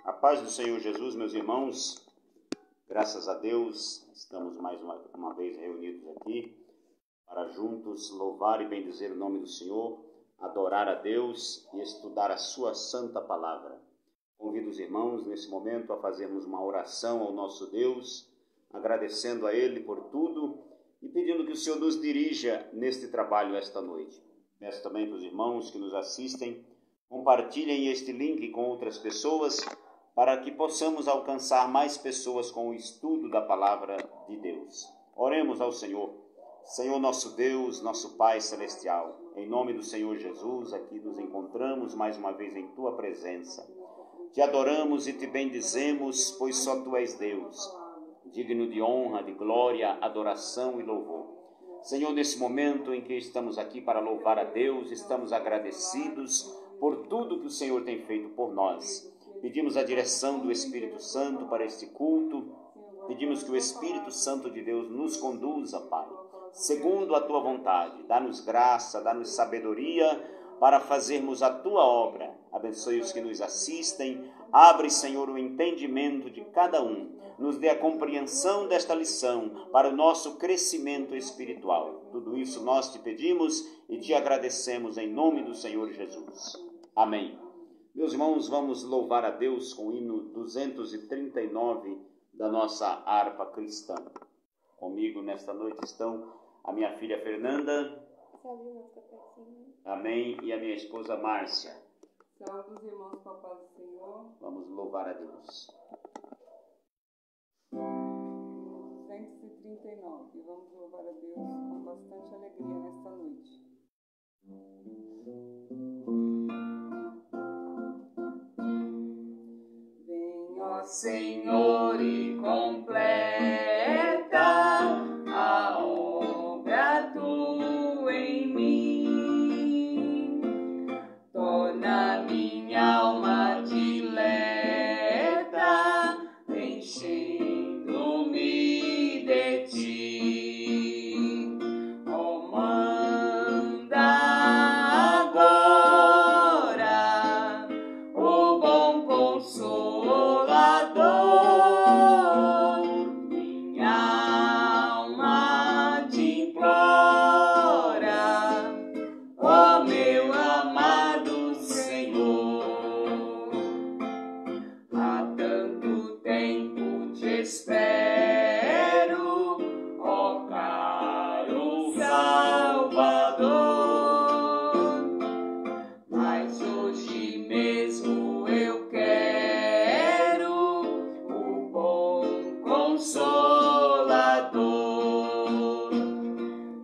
A paz do Senhor Jesus, meus irmãos, graças a Deus, estamos mais uma vez reunidos aqui para juntos louvar e bendizer o nome do Senhor, adorar a Deus e estudar a sua santa palavra. Convido os irmãos nesse momento a fazermos uma oração ao nosso Deus, agradecendo a Ele por tudo e pedindo que o Senhor nos dirija neste trabalho esta noite. Peço também para os irmãos que nos assistem, compartilhem este link com outras pessoas para que possamos alcançar mais pessoas com o estudo da palavra de Deus. Oremos ao Senhor. Senhor nosso Deus, nosso Pai Celestial, em nome do Senhor Jesus, aqui nos encontramos mais uma vez em Tua presença. Te adoramos e te bendizemos, pois só Tu és Deus, digno de honra, de glória, adoração e louvor. Senhor, nesse momento em que estamos aqui para louvar a Deus, estamos agradecidos por tudo que o Senhor tem feito por nós. Pedimos a direção do Espírito Santo para este culto. Pedimos que o Espírito Santo de Deus nos conduza, Pai, segundo a Tua vontade. Dá-nos graça, dá-nos sabedoria para fazermos a Tua obra. Abençoe os que nos assistem. Abre, Senhor, o entendimento de cada um. Nos dê a compreensão desta lição para o nosso crescimento espiritual. Tudo isso nós te pedimos e te agradecemos em nome do Senhor Jesus. Amém. Meus irmãos, vamos louvar a Deus com o hino 239 da nossa harpa cristã. Comigo nesta noite estão a minha filha Fernanda, amém, e a minha esposa Márcia. Salve os irmãos com a paz do Senhor. Vamos louvar a Deus. 239. Vamos louvar a Deus com bastante alegria nesta noite. Senhor, e completa a obra Tua em mim, torna minha alma dileta, enchendo-me de Ti. Oh, manda agora o bom consolo, minha alma te implora, ó meu amado Senhor. Há tanto tempo te espero, ó caro Salvador, mas hoje mesmo eu quero o bom Consolador.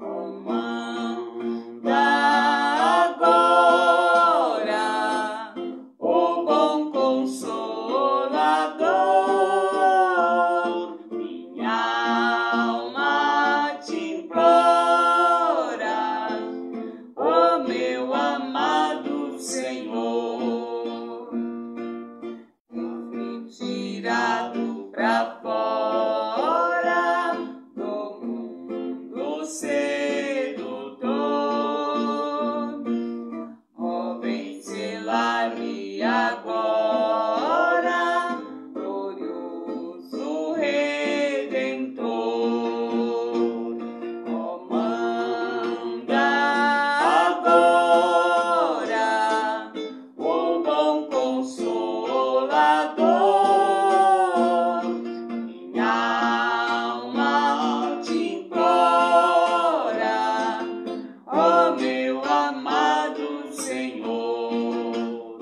Oh, manda agora o bom Consolador, minha alma te implora, oh meu amado Senhor. Fui tirado pra fora do mundo sedutor, ó, vem selar-me agora, glorioso Redentor. Ó, manda agora o bom Consolador, minha alma te implora, ó meu amado Senhor.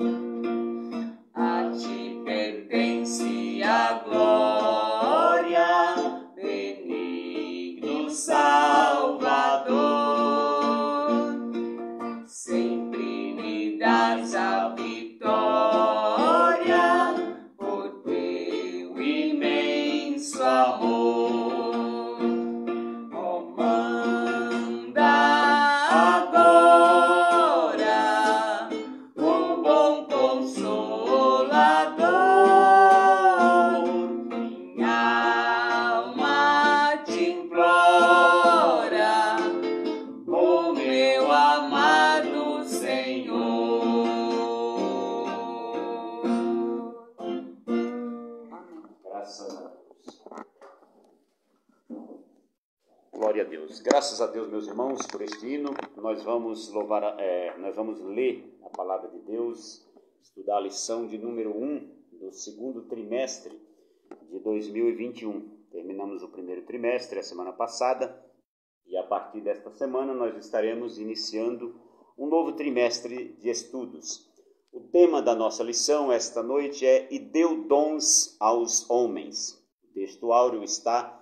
A Ti pertence a glória, benigno Salvador, sempre me dás a vitória por Teu imenso amor. Oh, manda agora o bom Consolador, minha alma te implora, oh meu amado Senhor. Glória a Deus. Graças a Deus, meus irmãos, por este hino. Nós vamos ler a palavra de Deus, estudar a lição de número 1 do segundo trimestre de 2021. Terminamos o primeiro trimestre a semana passada e a partir desta semana nós estaremos iniciando um novo trimestre de estudos. O tema da nossa lição esta noite é "E deu dons aos homens". O texto áureo está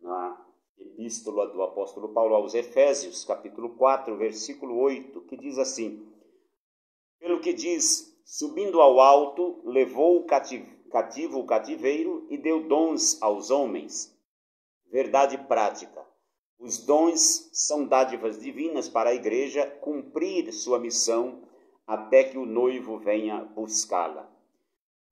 na Epístola do apóstolo Paulo aos Efésios, capítulo 4, versículo 8, que diz assim: "Pelo que diz, subindo ao alto, levou cativo o cativeiro e deu dons aos homens". Verdade prática. Os dons são dádivas divinas para a igreja cumprir sua missão até que o noivo venha buscá-la.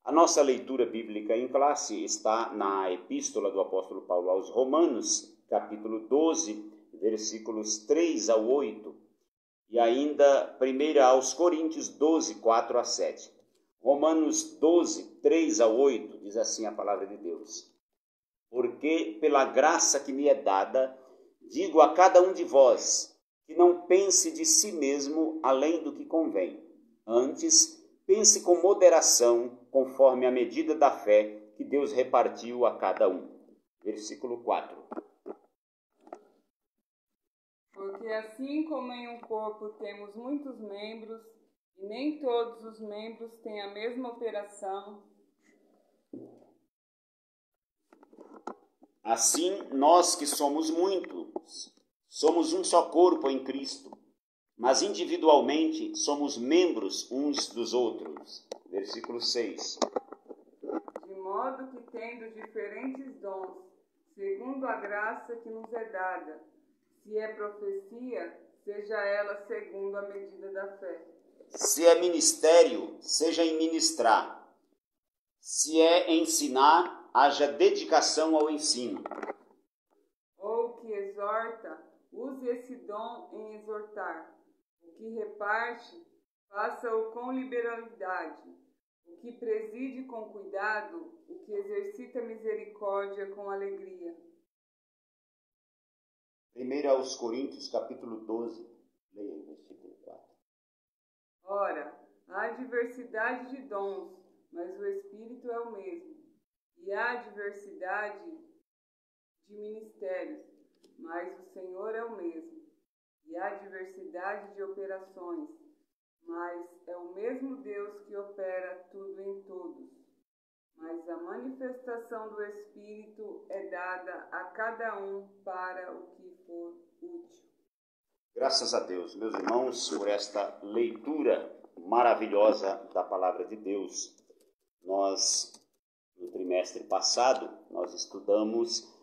A nossa leitura bíblica em classe está na Epístola do apóstolo Paulo aos Romanos, capítulo 12, versículos 3 a 8, e ainda 1 aos Coríntios 12, 4 a 7. Romanos 12, 3 a 8, diz assim a palavra de Deus: "Porque pela graça que me é dada, digo a cada um de vós, que não pense de si mesmo além do que convém. Antes, pense com moderação, conforme a medida da fé que Deus repartiu a cada um." Versículo 4. Porque assim como em um corpo temos muitos membros, e nem todos os membros têm a mesma operação, assim nós que somos muitos, somos um só corpo em Cristo, mas individualmente somos membros uns dos outros. Versículo 6. de modo que tendo diferentes dons, segundo a graça que nos é dada, se é profecia, seja ela segundo a medida da fé. Se é ministério, seja em ministrar. Se é ensinar, haja dedicação ao ensino. Ou o que exorta, use esse dom em exortar. O que reparte, faça-o com liberalidade. O que preside com cuidado, o que exercita misericórdia com alegria. 1 aos Coríntios, capítulo 12, leia aí, versículo 4. Ora, há diversidade de dons, mas o Espírito é o mesmo. E há diversidade de ministérios, mas o Senhor é o mesmo. E há diversidade de operações, mas é o mesmo Deus que opera tudo em todos. Mas a manifestação do Espírito é dada a cada um para o que for útil. Graças a Deus, meus irmãos, por esta leitura maravilhosa da palavra de Deus. Nós, no trimestre passado, nós estudamos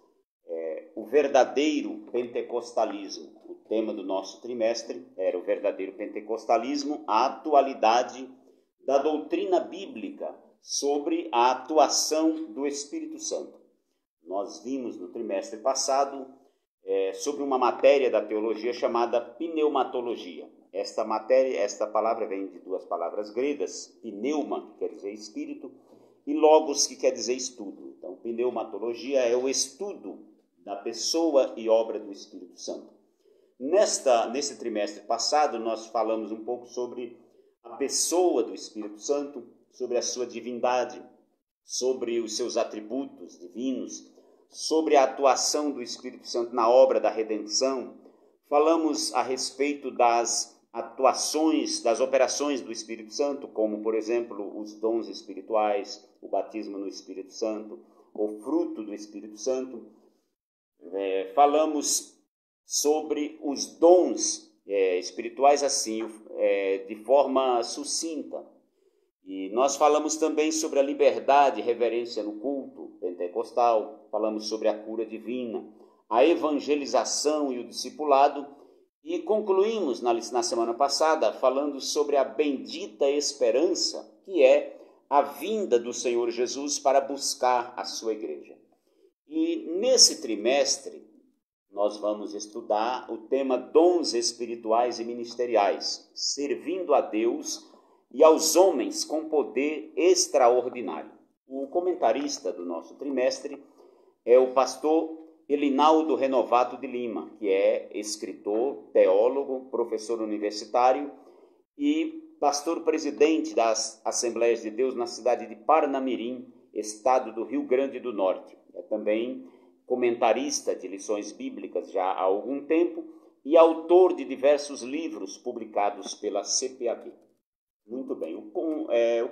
o verdadeiro pentecostalismo. O tema do nosso trimestre era o verdadeiro pentecostalismo, a atualidade da doutrina bíblica sobre a atuação do Espírito Santo. Nós vimos no trimestre passado sobre uma matéria da teologia chamada pneumatologia. Esta palavra vem de duas palavras gregas, pneuma, que quer dizer espírito, e logos, que quer dizer estudo. Então, pneumatologia é o estudo da pessoa e obra do Espírito Santo. Nesse trimestre passado, nós falamos um pouco sobre a pessoa do Espírito Santo, sobre a sua divindade, sobre os seus atributos divinos, sobre a atuação do Espírito Santo na obra da redenção. Falamos a respeito das atuações, das operações do Espírito Santo, como, por exemplo, os dons espirituais, o batismo no Espírito Santo, o fruto do Espírito Santo. Falamos sobre os dons espirituais assim, de forma sucinta. E nós falamos também sobre a liberdade e reverência no culto pentecostal, falamos sobre a cura divina, a evangelização e o discipulado, e concluímos na semana passada falando sobre a bendita esperança, que é a vinda do Senhor Jesus para buscar a sua igreja. E nesse trimestre, nós vamos estudar o tema dons espirituais e ministeriais, servindo a Deus e aos homens com poder extraordinário. O comentarista do nosso trimestre é o pastor Elinaldo Renovato de Lima, que é escritor, teólogo, professor universitário e pastor-presidente das Assembleias de Deus na cidade de Parnamirim, estado do Rio Grande do Norte. É também comentarista de lições bíblicas já há algum tempo e autor de diversos livros publicados pela CPAB. Muito bem, o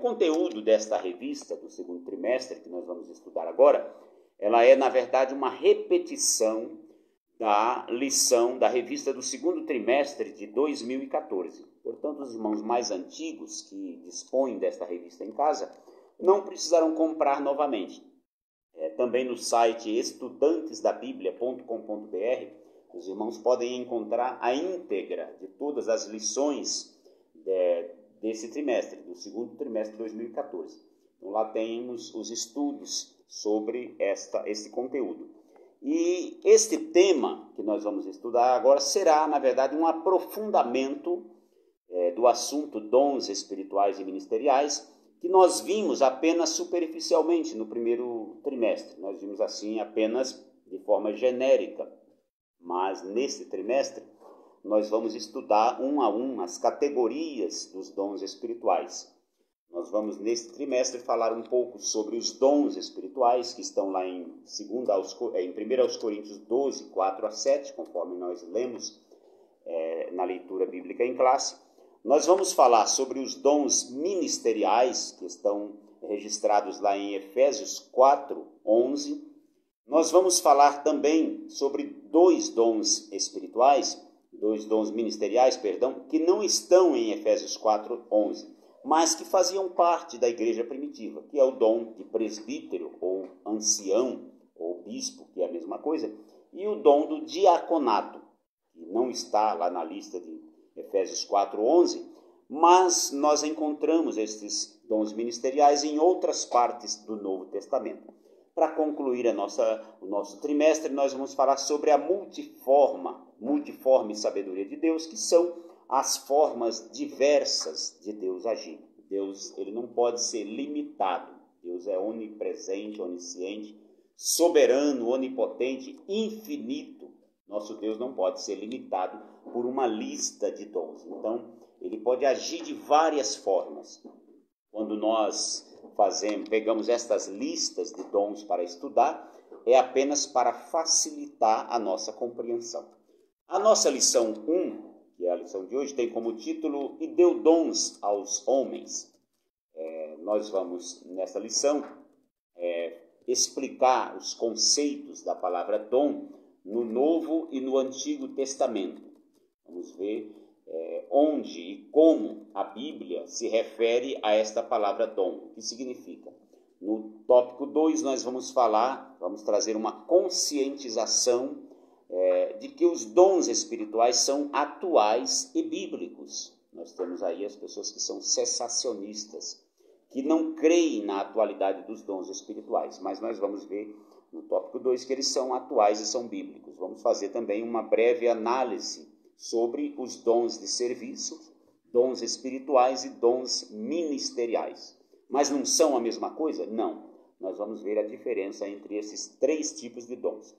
conteúdo desta revista do segundo trimestre, que nós vamos estudar agora, ela é, na verdade, uma repetição da lição da revista do segundo trimestre de 2014. Portanto, os irmãos mais antigos que dispõem desta revista em casa não precisarão comprar novamente. Também no site estudantesdabiblia.com.br os irmãos podem encontrar a íntegra de todas as lições desse trimestre, do segundo trimestre de 2014. Então, lá temos os estudos sobre este conteúdo. E este tema que nós vamos estudar agora será, na verdade, um aprofundamento do assunto dons espirituais e ministeriais, que nós vimos apenas superficialmente no primeiro trimestre. Nós vimos assim apenas de forma genérica. Mas neste trimestre nós vamos estudar um a um as categorias dos dons espirituais. Nós vamos neste trimestre falar um pouco sobre os dons espirituais que estão lá em 1 Coríntios 12, 4 a 7, conforme nós lemos na leitura bíblica em classe. Nós vamos falar sobre os dons ministeriais que estão registrados lá em Efésios 4, 11. Nós vamos falar também sobre dois dons ministeriais, que não estão em Efésios 4, 11, mas que faziam parte da igreja primitiva, que é o dom de presbítero, ou ancião, ou bispo, que é a mesma coisa, e o dom do diaconato, que não está lá na lista de Efésios 4, 11, mas nós encontramos estes dons ministeriais em outras partes do Novo Testamento. Para concluir o nosso trimestre, nós vamos falar sobre a multiforme sabedoria de Deus, que são as formas diversas de Deus agir. Deus, ele não pode ser limitado. Deus é onipresente, onisciente, soberano, onipotente, infinito. Nosso Deus não pode ser limitado por uma lista de dons. Então, ele pode agir de várias formas. Quando nós pegamos estas listas de dons para estudar, é apenas para facilitar a nossa compreensão. A nossa lição 1, que é a lição de hoje, tem como título "E deu dons aos homens". Nós vamos, nessa lição, explicar os conceitos da palavra dom no Novo e no Antigo Testamento. Vamos ver onde e como a Bíblia se refere a esta palavra dom, o que significa. No tópico 2 nós vamos trazer uma conscientização de que os dons espirituais são atuais e bíblicos. Nós temos aí as pessoas que são cessacionistas, que não creem na atualidade dos dons espirituais, mas nós vamos ver no tópico 2 que eles são atuais e são bíblicos. Vamos fazer também uma breve análise sobre os dons de serviço, dons espirituais e dons ministeriais. Mas não são a mesma coisa? Não. Nós vamos ver a diferença entre esses três tipos de dons.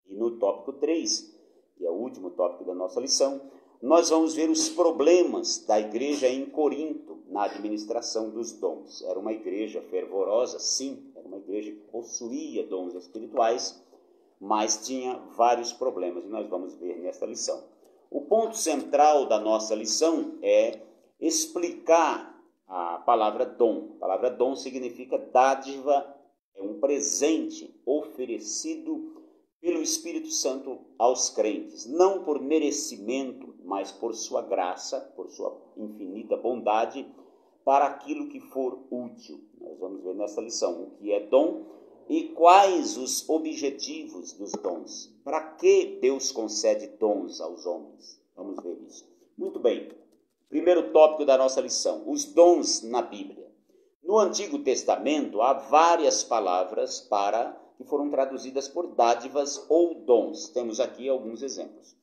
E no tópico 3, que é o último tópico da nossa lição, nós vamos ver os problemas da igreja em Corinto na administração dos dons. Era uma igreja fervorosa, sim, era uma igreja que possuía dons espirituais, mas tinha vários problemas, e nós vamos ver nesta lição. O ponto central da nossa lição é explicar a palavra dom. A palavra dom significa dádiva, é um presente oferecido pelo Espírito Santo aos crentes, não por merecimento, mas por sua graça, por sua infinita bondade, para aquilo que for útil. Nós vamos ver nessa lição o que é dom e quais os objetivos dos dons. Para que Deus concede dons aos homens? Vamos ver isso. Muito bem. Primeiro tópico da nossa lição, os dons na Bíblia. No Antigo Testamento há várias palavras que foram traduzidas por dádivas ou dons. Temos aqui alguns exemplos.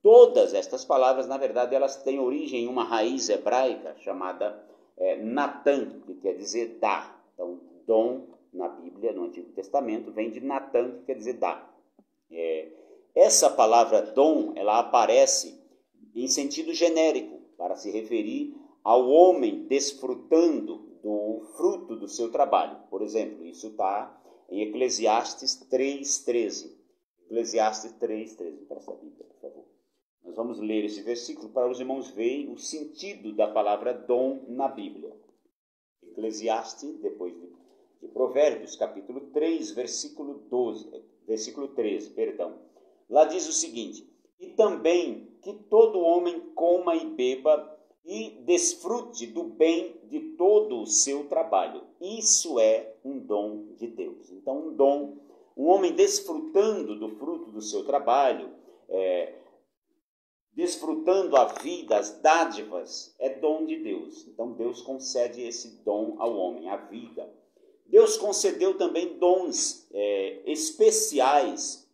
Todas estas palavras, na verdade, elas têm origem em uma raiz hebraica chamada Natan, que quer dizer dar. Então, dom na Bíblia, no Antigo Testamento, vem de Natan, que quer dizer dar. Essa palavra dom, ela aparece em sentido genérico, para se referir ao homem desfrutando do fruto do seu trabalho. Por exemplo, isso está em Eclesiastes 3,13. Eclesiastes 3,13. Presta a Bíblia, por favor. Nós vamos ler esse versículo para os irmãos verem o sentido da palavra dom na Bíblia. Eclesiastes, depois de Provérbios, capítulo 3, versículo 13, perdão. Lá diz o seguinte: e também que todo homem coma e beba e desfrute do bem de todo o seu trabalho. Isso é um dom de Deus. Então, um dom, um homem desfrutando do fruto do seu trabalho, desfrutando a vida, as dádivas, é dom de Deus. Então, Deus concede esse dom ao homem, a vida. Deus concedeu também dons especiais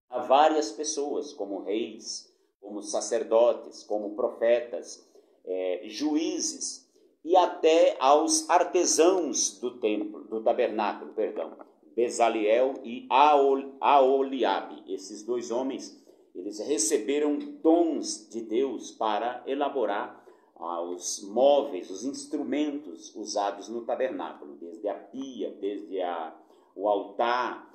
a várias pessoas, como reis, como sacerdotes, como profetas, juízes, e até aos artesãos do templo, do tabernáculo, Bezaliel e Aholiabe. Esses dois homens, eles receberam dons de Deus para elaborar os móveis, os instrumentos usados no tabernáculo, desde a pia, desde o altar,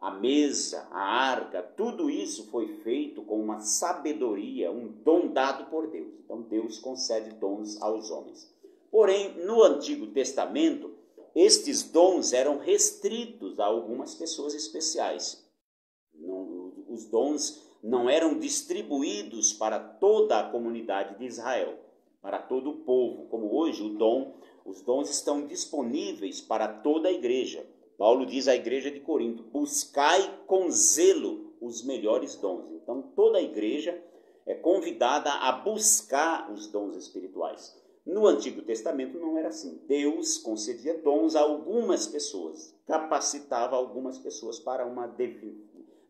a mesa, a arca, tudo isso foi feito com uma sabedoria, um dom dado por Deus. Então Deus concede dons aos homens. Porém, no Antigo Testamento, estes dons eram restritos a algumas pessoas especiais. Os dons não eram distribuídos para toda a comunidade de Israel, para todo o povo, como hoje os dons estão disponíveis para toda a igreja. Paulo diz à igreja de Corinto: buscai com zelo os melhores dons. Então, toda a igreja é convidada a buscar os dons espirituais. No Antigo Testamento não era assim. Deus concedia dons a algumas pessoas, capacitava algumas pessoas para uma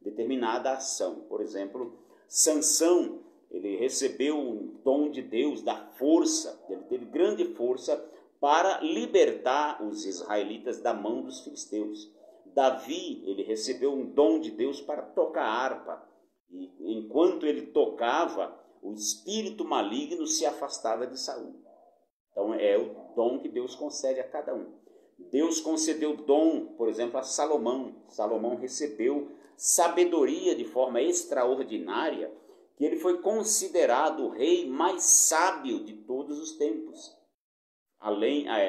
determinada ação. Por exemplo, Sansão, ele recebeu um dom de Deus da força, ele teve grande força para libertar os israelitas da mão dos filisteus. Davi, ele recebeu um dom de Deus para tocar harpa, e enquanto ele tocava, o espírito maligno se afastava de Saul. Então é o dom que Deus concede a cada um. Deus concedeu dom, por exemplo, a Salomão. Salomão recebeu sabedoria de forma extraordinária, que ele foi considerado o rei mais sábio de todos os tempos.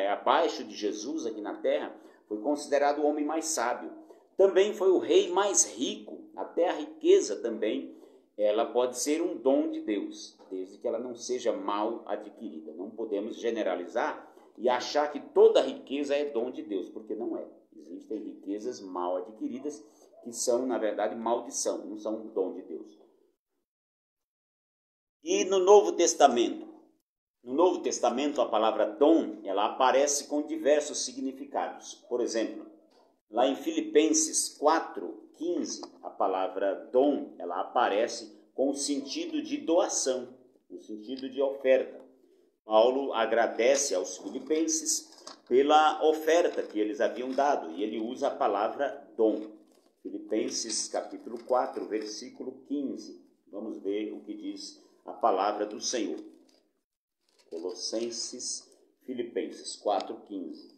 Abaixo de Jesus aqui na terra, foi considerado o homem mais sábio. Também foi o rei mais rico. Até a riqueza também, ela pode ser um dom de Deus, desde que ela não seja mal adquirida. Não podemos generalizar e achar que toda riqueza é dom de Deus, porque não é. Existem riquezas mal adquiridas que são, na verdade, maldição, não são dom de Deus. E no Novo Testamento? No Novo Testamento, a palavra dom, ela aparece com diversos significados. Por exemplo, lá em Filipenses 4:15, a palavra dom, ela aparece com o sentido de doação, o sentido de oferta. Paulo agradece aos filipenses pela oferta que eles haviam dado, e ele usa a palavra dom. Filipenses capítulo 4, versículo 15. Vamos ver o que diz a palavra do Senhor. Filipenses 4:15.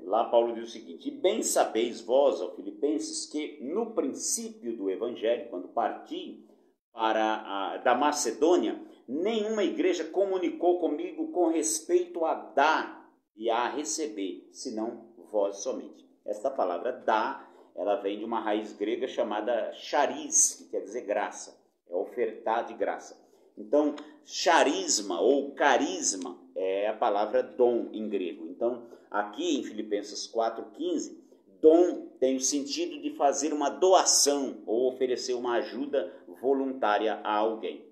Lá Paulo diz o seguinte: e bem sabeis vós, ó Filipenses, que no princípio do Evangelho, quando parti da Macedônia, nenhuma igreja comunicou comigo com respeito a dar e a receber, senão vós somente. Esta palavra dar, ela vem de uma raiz grega chamada charis, que quer dizer graça, é ofertar de graça. Então, charisma ou carisma é a palavra dom em grego. Então, aqui em Filipenses 4:15, dom tem o sentido de fazer uma doação ou oferecer uma ajuda voluntária a alguém.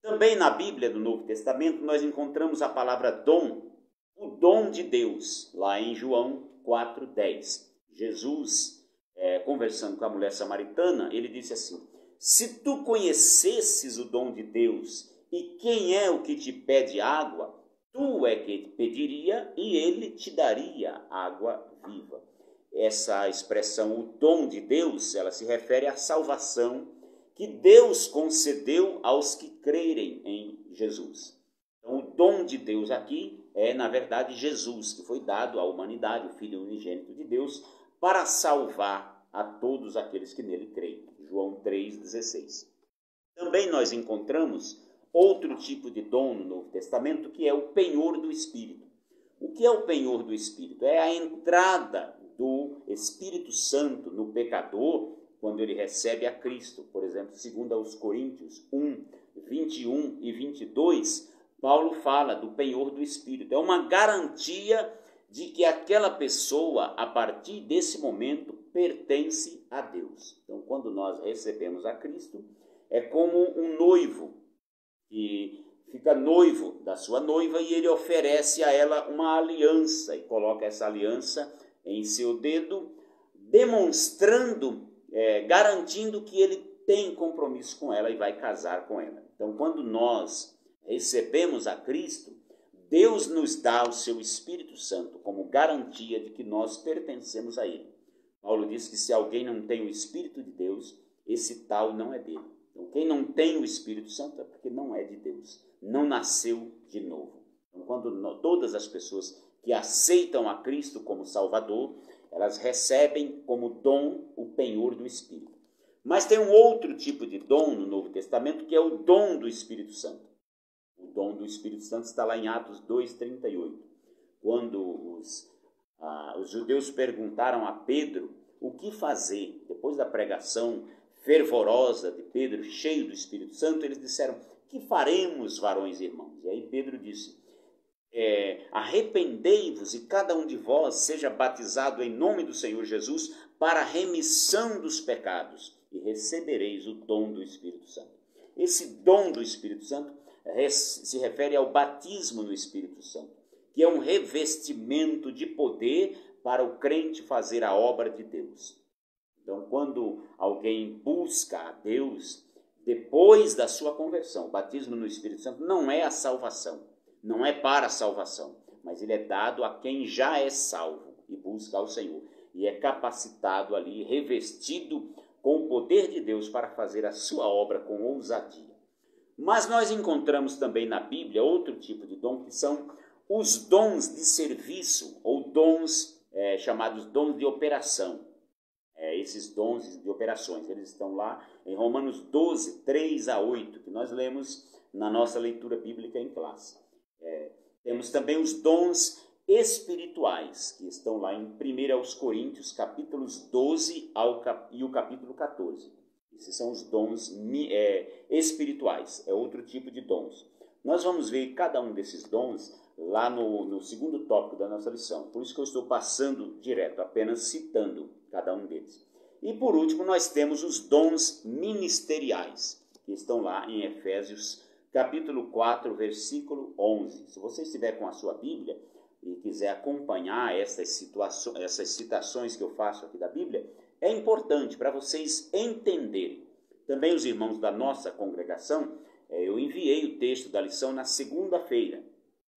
Também na Bíblia do Novo Testamento nós encontramos a palavra dom, o dom de Deus, lá em João 4:10. Jesus, conversando com a mulher samaritana, ele disse assim: se tu conhecesses o dom de Deus e quem é o que te pede água, tu é que te pediria e ele te daria água viva. essa expressão, o dom de Deus, ela se refere à salvação que Deus concedeu aos que crerem em Jesus. Então, o dom de Deus aqui é, na verdade, Jesus, que foi dado à humanidade, o Filho unigênito de Deus, para salvar a todos aqueles que nele creem. João 3,16. Também nós encontramos outro tipo de dom no Novo Testamento, que é o penhor do Espírito. O que é o penhor do Espírito? É a entrada do Espírito Santo no pecador quando ele recebe a Cristo. Por exemplo, segundo aos Coríntios 1, 21 e 22, Paulo fala do penhor do Espírito. É uma garantia de que aquela pessoa, a partir desse momento, pertence a Deus. Então, quando nós recebemos a Cristo, é como um noivo que fica noivo da sua noiva e ele oferece a ela uma aliança e coloca essa aliança em seu dedo, demonstrando, garantindo que ele tem compromisso com ela e vai casar com ela. Então, quando nós recebemos a Cristo, Deus nos dá o seu Espírito Santo como garantia de que nós pertencemos a Ele. Paulo diz que se alguém não tem o Espírito de Deus, esse tal não é dele. Então, quem não tem o Espírito Santo é porque não é de Deus, não nasceu de novo. Então, quando todas as pessoas que aceitam a Cristo como Salvador, elas recebem como dom o penhor do Espírito. Mas tem um outro tipo de dom no Novo Testamento, que é o dom do Espírito Santo. O dom do Espírito Santo está lá em Atos 2,38. Quando os judeus perguntaram a Pedro o que fazer, depois da pregação fervorosa de Pedro, cheio do Espírito Santo, eles disseram: que faremos, varões e irmãos? E aí Pedro disse: arrependei-vos e cada um de vós seja batizado em nome do Senhor Jesus para a remissão dos pecados e recebereis o dom do Espírito Santo. Esse dom do Espírito Santo se refere ao batismo no Espírito Santo, que é um revestimento de poder para o crente fazer a obra de Deus. Então, quando alguém busca a Deus, depois da sua conversão, o batismo no Espírito Santo não é a salvação, não é para a salvação, mas ele é dado a quem já é salvo e busca ao Senhor. E é capacitado ali, revestido com o poder de Deus para fazer a sua obra com ousadia. Mas nós encontramos também na Bíblia outro tipo de dom, que são os dons de serviço, ou dons chamados dons de operação. Esses dons de operações, eles estão lá em Romanos 12, 3 a 8, que nós lemos na nossa leitura bíblica em classe. Temos também os dons espirituais, que estão lá em 1 aos Coríntios, capítulos 12 e o capítulo 14. Esses são os dons espirituais, é outro tipo de dons. Nós vamos ver cada um desses dons lá no segundo tópico da nossa lição. Por isso que eu estou passando direto, apenas citando cada um deles. E por último, nós temos os dons ministeriais, que estão lá em Efésios, capítulo 4, versículo 11. Se você estiver com a sua Bíblia e quiser acompanhar essas citações que eu faço aqui da Bíblia, é importante para vocês entenderem. Também os irmãos da nossa congregação, eu enviei o texto da lição na segunda-feira,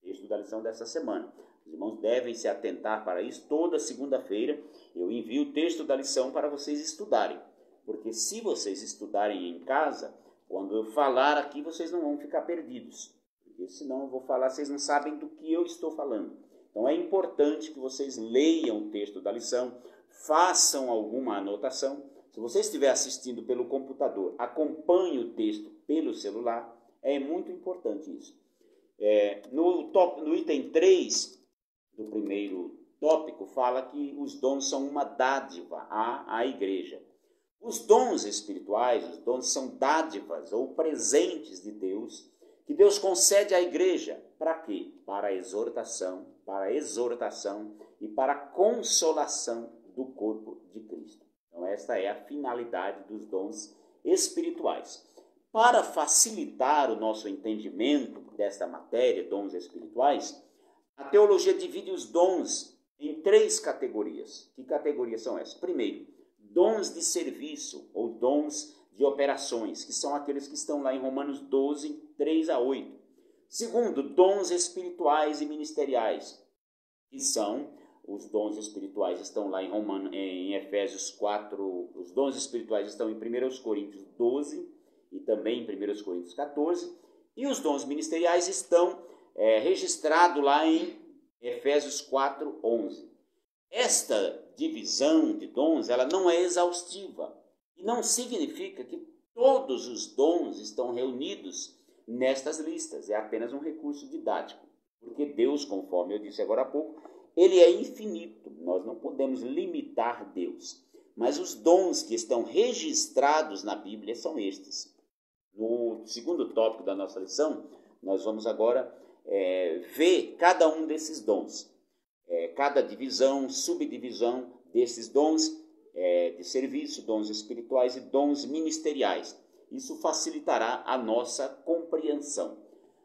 texto da lição dessa semana. Os irmãos devem se atentar para isso. Toda segunda-feira eu envio o texto da lição para vocês estudarem. Porque se vocês estudarem em casa, quando eu falar aqui, vocês não vão ficar perdidos. Porque senão eu vou falar, vocês não sabem do que eu estou falando. Então é importante que vocês leiam o texto da lição, façam alguma anotação. Se você estiver assistindo pelo computador, acompanhe o texto pelo celular. É muito importante isso. No item 3 do primeiro tópico, fala que os dons são uma dádiva à igreja. Os dons espirituais, os dons são dádivas ou presentes de Deus, que Deus concede à igreja. Para quê? Para a exortação e para a consolação do corpo de Cristo. Então esta é a finalidade dos dons espirituais. Para facilitar o nosso entendimento desta matéria, dons espirituais, a teologia divide os dons em 3 categorias. Que categorias são essas? Primeiro, dons de serviço ou dons de operações, que são aqueles que estão lá em Romanos 12, 3 a 8. Segundo, dons espirituais e ministeriais, que são os dons espirituais estão lá em Efésios 4, os dons espirituais estão em 1 Coríntios 12 e também em 1 Coríntios 14, e os dons ministeriais estão registrados lá em Efésios 4, 11. Esta divisão de dons, ela não é exaustiva, e não significa que todos os dons estão reunidos nestas listas, é apenas um recurso didático, porque Deus, conforme eu disse agora há pouco, ele é infinito, nós não podemos limitar Deus, mas os dons que estão registrados na Bíblia são estes. No segundo tópico da nossa lição, nós vamos agora ver cada um desses dons, cada divisão, subdivisão desses dons de serviço, dons espirituais e dons ministeriais. Isso facilitará a nossa compreensão.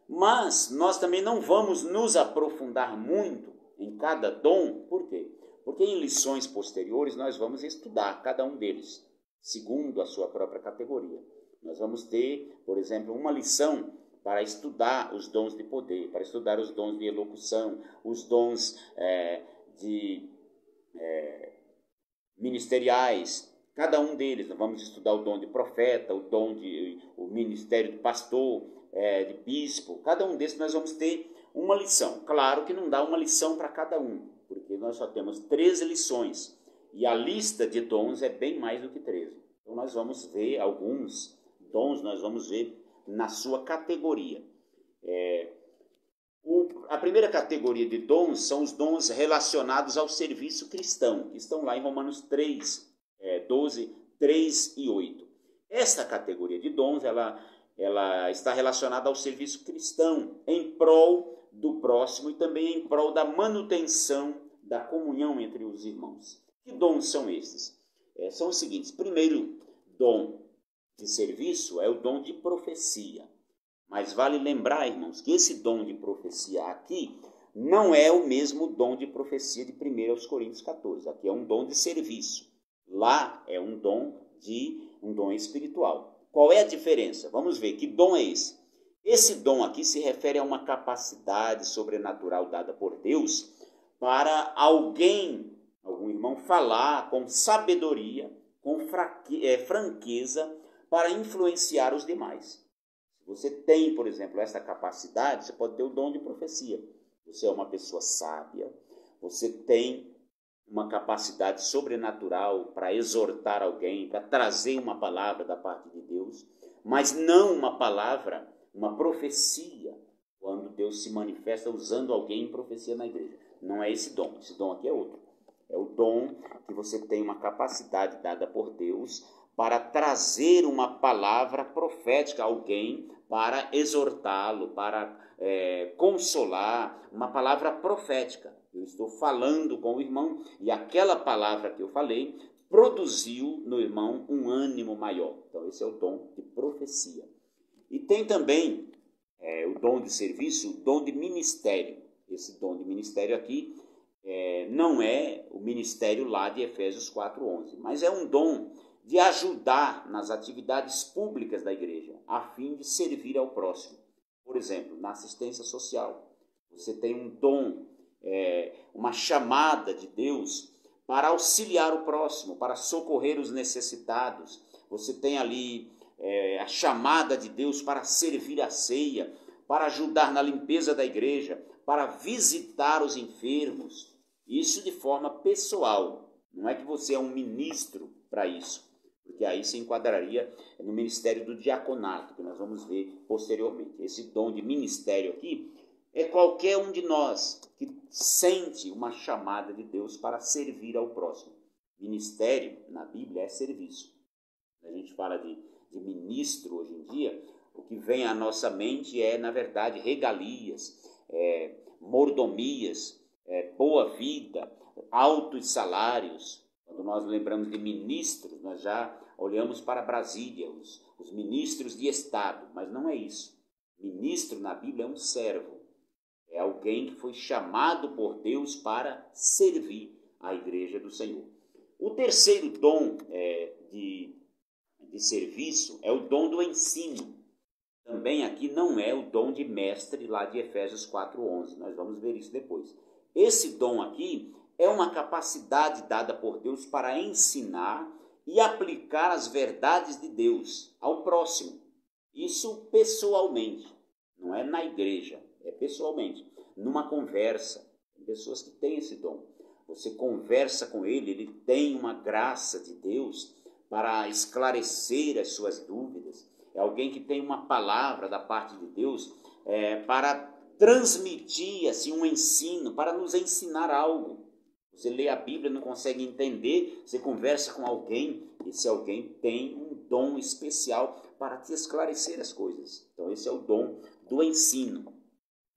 Mas nós também não vamos nos aprofundar muito em cada dom. Por quê? Porque em lições posteriores nós vamos estudar cada um deles, segundo a sua própria categoria. Nós vamos ter, por exemplo, uma lição para estudar os dons de poder, para estudar os dons de elocução, os dons ministeriais, cada um deles. Nós vamos estudar o dom de profeta, o ministério de pastor, de bispo. Cada um desses nós vamos ter uma lição. Claro que não dá uma lição para cada um, porque nós só temos 13 lições e a lista de dons é bem mais do que 13. Então nós vamos ver alguns dons, nós vamos ver na sua categoria. A primeira categoria de dons são os dons relacionados ao serviço cristão, que estão lá em Romanos 3, 12, 3 e 8. Esta categoria de dons, ela está relacionada ao serviço cristão, em prol do próximo e também em prol da manutenção da comunhão entre os irmãos. Que dons são esses? São os seguintes. Primeiro dom de serviço é o dom de profecia. Mas vale lembrar, irmãos, que esse dom de profecia aqui não é o mesmo dom de profecia de 1 Coríntios 14. Aqui é um dom de serviço. Lá é um dom espiritual. Qual é a diferença? Vamos ver, que dom é esse? Esse dom aqui se refere a uma capacidade sobrenatural dada por Deus para algum irmão, falar com sabedoria, com franqueza, para influenciar os demais. Se você tem, por exemplo, essa capacidade, você pode ter o dom de profecia. Você é uma pessoa sábia, você tem uma capacidade sobrenatural para exortar alguém, para trazer uma palavra da parte de Deus, mas não uma palavra, uma profecia, quando Deus se manifesta usando alguém em profecia na igreja. Não é esse dom aqui é outro. É o dom que você tem uma capacidade dada por Deus para trazer uma palavra profética a alguém, para exortá-lo, para consolar, uma palavra profética. Eu estou falando com o irmão e aquela palavra que eu falei produziu no irmão um ânimo maior. Então esse é o dom de profecia. E tem também o dom de serviço, o dom de ministério. Esse dom de ministério aqui não é o ministério lá de Efésios 4:11, mas é um dom de ajudar nas atividades públicas da igreja, a fim de servir ao próximo. Por exemplo, na assistência social, você tem um dom, uma chamada de Deus para auxiliar o próximo, para socorrer os necessitados. Você tem ali a chamada de Deus para servir a ceia, para ajudar na limpeza da igreja, para visitar os enfermos. Isso de forma pessoal. Não é que você é um ministro para isso, porque aí se enquadraria no ministério do diaconato, que nós vamos ver posteriormente. Esse dom de ministério aqui é qualquer um de nós que sente uma chamada de Deus para servir ao próximo. Ministério, na Bíblia, é serviço. A gente fala de ministro hoje em dia, o que vem à nossa mente é, na verdade, regalias, mordomias, boa vida, altos salários. Quando nós lembramos de ministros, nós já olhamos para Brasília, os ministros de Estado, mas não é isso. Ministro na Bíblia é um servo, é alguém que foi chamado por Deus para servir a igreja do Senhor. O terceiro dom de serviço é o dom do ensino. Também aqui não é o dom de mestre lá de Efésios 4:11, nós vamos ver isso depois. Esse dom aqui é uma capacidade dada por Deus para ensinar e aplicar as verdades de Deus ao próximo. Isso pessoalmente, não é na igreja, é pessoalmente, numa conversa. Tem pessoas que têm esse dom. Você conversa com ele, ele tem uma graça de Deus para esclarecer as suas dúvidas. É alguém que tem uma palavra da parte de Deus para transmitir assim, um ensino, para nos ensinar algo. Você lê a Bíblia, não consegue entender, você conversa com alguém, esse alguém tem um dom especial para te esclarecer as coisas. Então esse é o dom do ensino.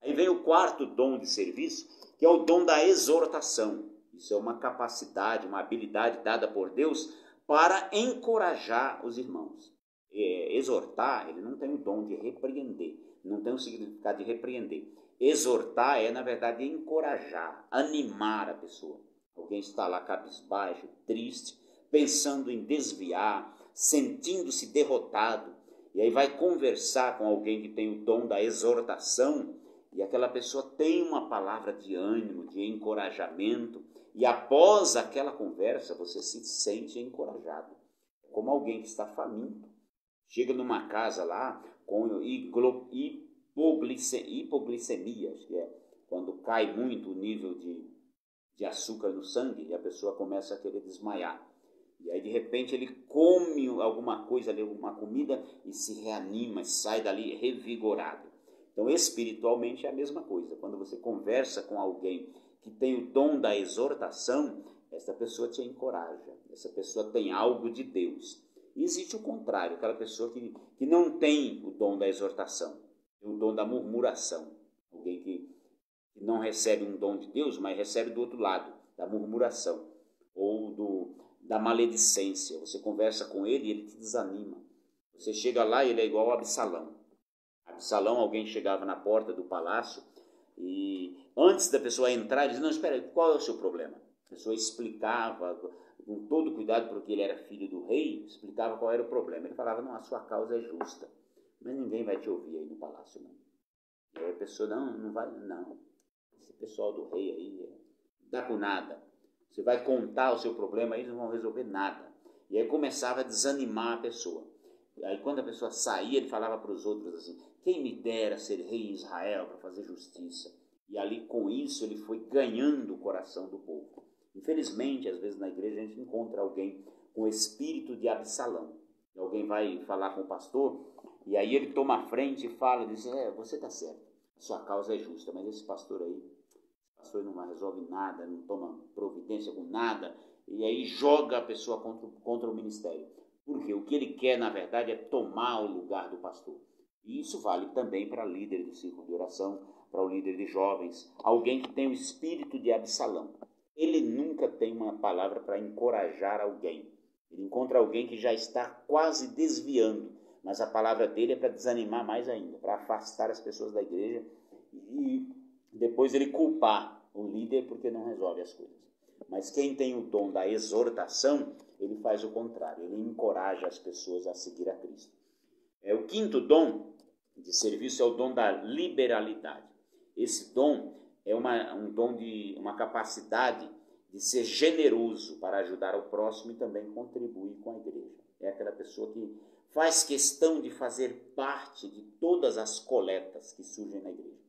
Aí vem o quarto dom de serviço, que é o dom da exortação. Isso é uma capacidade, uma habilidade dada por Deus para encorajar os irmãos. Exortar, ele não tem o dom de repreender, não tem o significado de repreender. Exortar é, na verdade, encorajar, animar a pessoa. Alguém está lá cabisbaixo, triste, pensando em desviar, sentindo-se derrotado, e aí vai conversar com alguém que tem o dom da exortação, e aquela pessoa tem uma palavra de ânimo, de encorajamento, e após aquela conversa você se sente encorajado. Como alguém que está faminto, chega numa casa lá com hipoglicemia, que é quando cai muito o nível de açúcar no sangue e a pessoa começa a querer desmaiar. E aí de repente ele come alguma coisa ali, alguma comida e se reanima, sai dali revigorado. Então espiritualmente é a mesma coisa. Quando você conversa com alguém que tem o dom da exortação, essa pessoa te encoraja, essa pessoa tem algo de Deus. E existe o contrário, aquela pessoa que não tem o dom da exortação, tem o dom da murmuração. Alguém que não recebe um dom de Deus, mas recebe do outro lado, da murmuração ou da maledicência. Você conversa com ele e ele te desanima. Você chega lá e ele é igual a Absalão. Absalão, alguém chegava na porta do palácio e antes da pessoa entrar, ele dizia, não, espera aí, qual é o seu problema? A pessoa explicava com todo cuidado, porque ele era filho do rei, explicava qual era o problema. Ele falava, não, a sua causa é justa, mas ninguém vai te ouvir aí no palácio, não. E aí a pessoa, não vai, não. Esse pessoal do rei aí não dá com nada. Você vai contar o seu problema, eles não vão resolver nada. E aí começava a desanimar a pessoa. E aí quando a pessoa saía, ele falava para os outros assim, quem me dera ser rei em Israel para fazer justiça. E ali com isso ele foi ganhando o coração do povo. Infelizmente, às vezes na igreja a gente encontra alguém com o espírito de Absalão. E alguém vai falar com o pastor e aí ele toma a frente e fala, diz, você está certo, a sua causa é justa, mas esse pastor aí, não resolve nada, não toma providência com nada, e aí joga a pessoa contra o ministério. Porque o que ele quer, na verdade, é tomar o lugar do pastor. E isso vale também para líder do círculo de oração, para o líder de jovens, alguém que tem o espírito de Absalão. Ele nunca tem uma palavra para encorajar alguém. Ele encontra alguém que já está quase desviando, mas a palavra dele é para desanimar mais ainda, para afastar as pessoas da igreja e depois ele culpar o líder porque não resolve as coisas. Mas quem tem o dom da exortação, ele faz o contrário, ele encoraja as pessoas a seguir a Cristo. O quinto dom de serviço é o dom da liberalidade. Esse dom é um dom de uma capacidade de ser generoso para ajudar o próximo e também contribuir com a igreja. É aquela pessoa que faz questão de fazer parte de todas as coletas que surgem na igreja.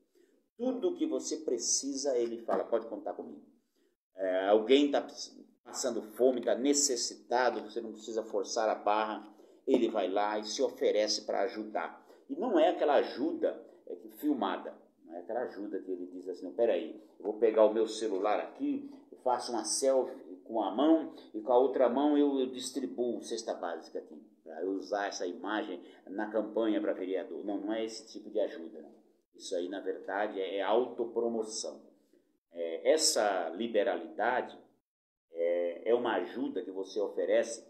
Tudo o que você precisa, ele fala, pode contar comigo. Alguém está passando fome, está necessitado, você não precisa forçar a barra, ele vai lá e se oferece para ajudar. E não é aquela ajuda filmada, não é aquela ajuda que ele diz assim, peraí, eu vou pegar o meu celular aqui, eu faço uma selfie com a mão e com a outra mão eu distribuo cesta básica aqui, para eu usar essa imagem na campanha para vereador. Não, não é esse tipo de ajuda, não. Isso aí, na verdade, é autopromoção. Essa liberalidade é uma ajuda que você oferece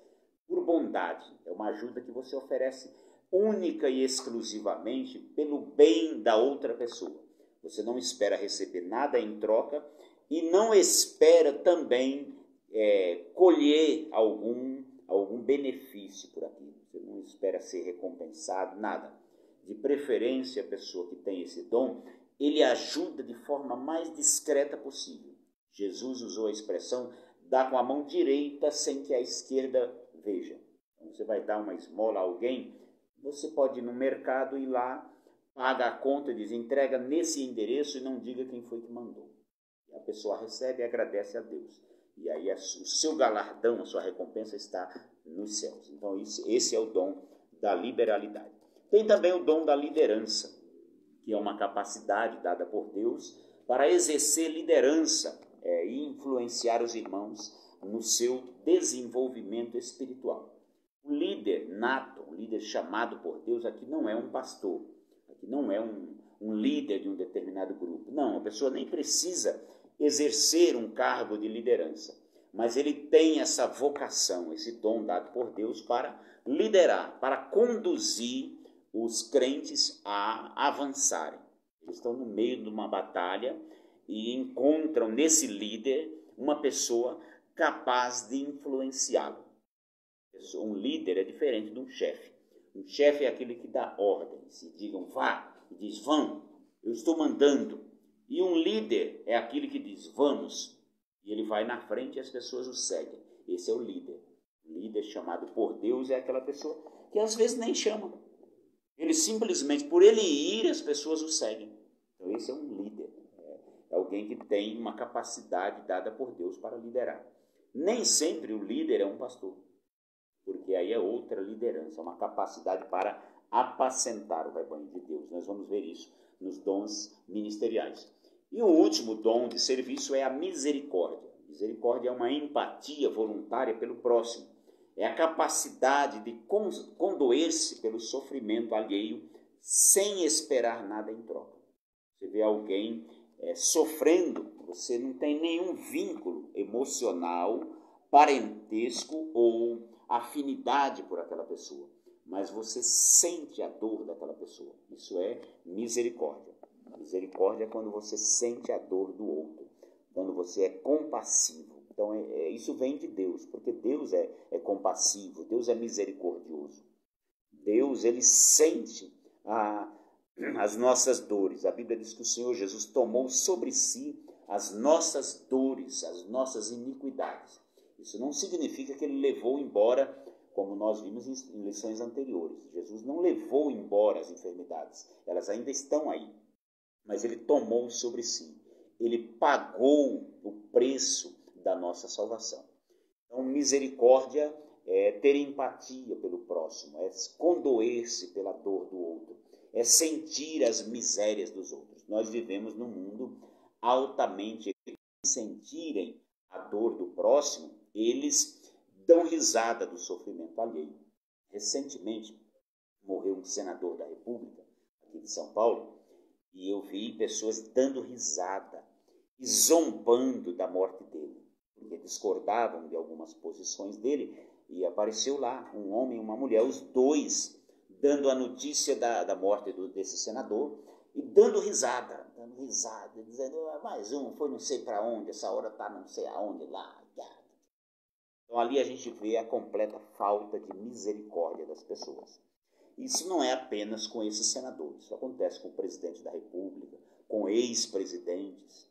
por bondade, é uma ajuda que você oferece única e exclusivamente pelo bem da outra pessoa. Você não espera receber nada em troca e não espera também colher algum benefício por aquilo. Você não espera ser recompensado, nada. De preferência, a pessoa que tem esse dom, ele ajuda de forma mais discreta possível. Jesus usou a expressão dar com a mão direita sem que a esquerda veja. Então, você vai dar uma esmola a alguém, você pode ir no mercado e ir lá, paga a conta e diz, entrega nesse endereço e não diga quem foi que mandou. E a pessoa recebe e agradece a Deus. E aí o seu galardão, a sua recompensa está nos céus. Então esse é o dom da liberalidade. Tem também o dom da liderança, que é uma capacidade dada por Deus para exercer liderança e influenciar os irmãos no seu desenvolvimento espiritual. O líder nato, um líder chamado por Deus, aqui não é um pastor, aqui não é um líder de um determinado grupo. Não, a pessoa nem precisa exercer um cargo de liderança, mas ele tem essa vocação, esse dom dado por Deus para liderar, para conduzir os crentes a avançarem. Eles estão no meio de uma batalha e encontram nesse líder uma pessoa capaz de influenciá-lo. Um líder é diferente de um chefe. Um chefe é aquele que dá ordens, se digam vá, e diz vão, eu estou mandando. E um líder é aquele que diz vamos, e ele vai na frente e as pessoas o seguem. Esse é o líder. O líder chamado por Deus é aquela pessoa que às vezes nem chama. Ele simplesmente, por ele ir, as pessoas o seguem. Então esse é um líder. É alguém que tem uma capacidade dada por Deus para liderar. Nem sempre o líder é um pastor, porque aí é outra liderança, uma capacidade para apacentar o rebanho de Deus. Nós vamos ver isso nos dons ministeriais. E o último dom de serviço é a misericórdia. Misericórdia é uma empatia voluntária pelo próximo. É a capacidade de condoer-se pelo sofrimento alheio sem esperar nada em troca. Você vê alguém sofrendo, você não tem nenhum vínculo emocional, parentesco ou afinidade por aquela pessoa, mas você sente a dor daquela pessoa. Isso é misericórdia. Misericórdia é quando você sente a dor do outro, quando você é compassivo. Então isso vem de Deus, porque Deus é compassivo, Deus é misericordioso. Deus, ele sente as nossas dores. A Bíblia diz que o Senhor Jesus tomou sobre si as nossas dores, as nossas iniquidades. Isso não significa que ele levou embora, como nós vimos em lições anteriores. Jesus não levou embora as enfermidades, elas ainda estão aí. Mas ele tomou sobre si, ele pagou o preço da nossa salvação. Então, misericórdia é ter empatia pelo próximo, é condoer-se pela dor do outro, é sentir as misérias dos outros. Nós vivemos num mundo altamente sentirem a dor do próximo, eles dão risada do sofrimento alheio. Recentemente, morreu um senador da República, aqui de São Paulo, e eu vi pessoas dando risada e zombando da morte dele, porque discordavam de algumas posições dele, e apareceu lá um homem e uma mulher, os dois dando a notícia da morte desse senador e dando risada, dizendo, mais um, foi não sei para onde, essa hora está não sei aonde lá. Então ali a gente vê a completa falta de misericórdia das pessoas. Isso não é apenas com esses senadores, isso acontece com o presidente da República, com ex-presidentes.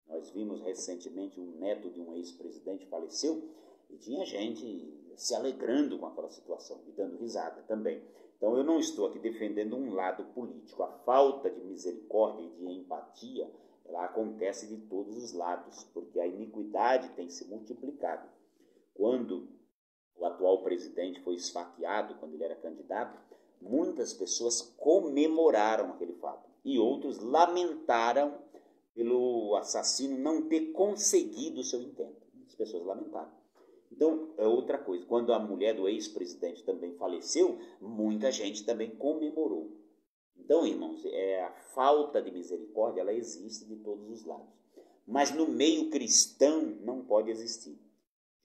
Nós vimos recentemente um neto de um ex-presidente faleceu e tinha gente se alegrando com aquela situação e dando risada também. Então eu não estou aqui defendendo um lado político. A falta de misericórdia e de empatia, ela acontece de todos os lados, porque a iniquidade tem se multiplicado. Quando o atual presidente foi esfaqueado, quando ele era candidato, muitas pessoas comemoraram aquele fato e outros lamentaram pelo assassino não ter conseguido o seu intento. As pessoas lamentaram. Então, é outra coisa. Quando a mulher do ex-presidente também faleceu, muita gente também comemorou. Então, irmãos, a falta de misericórdia, ela existe de todos os lados. Mas no meio cristão não pode existir.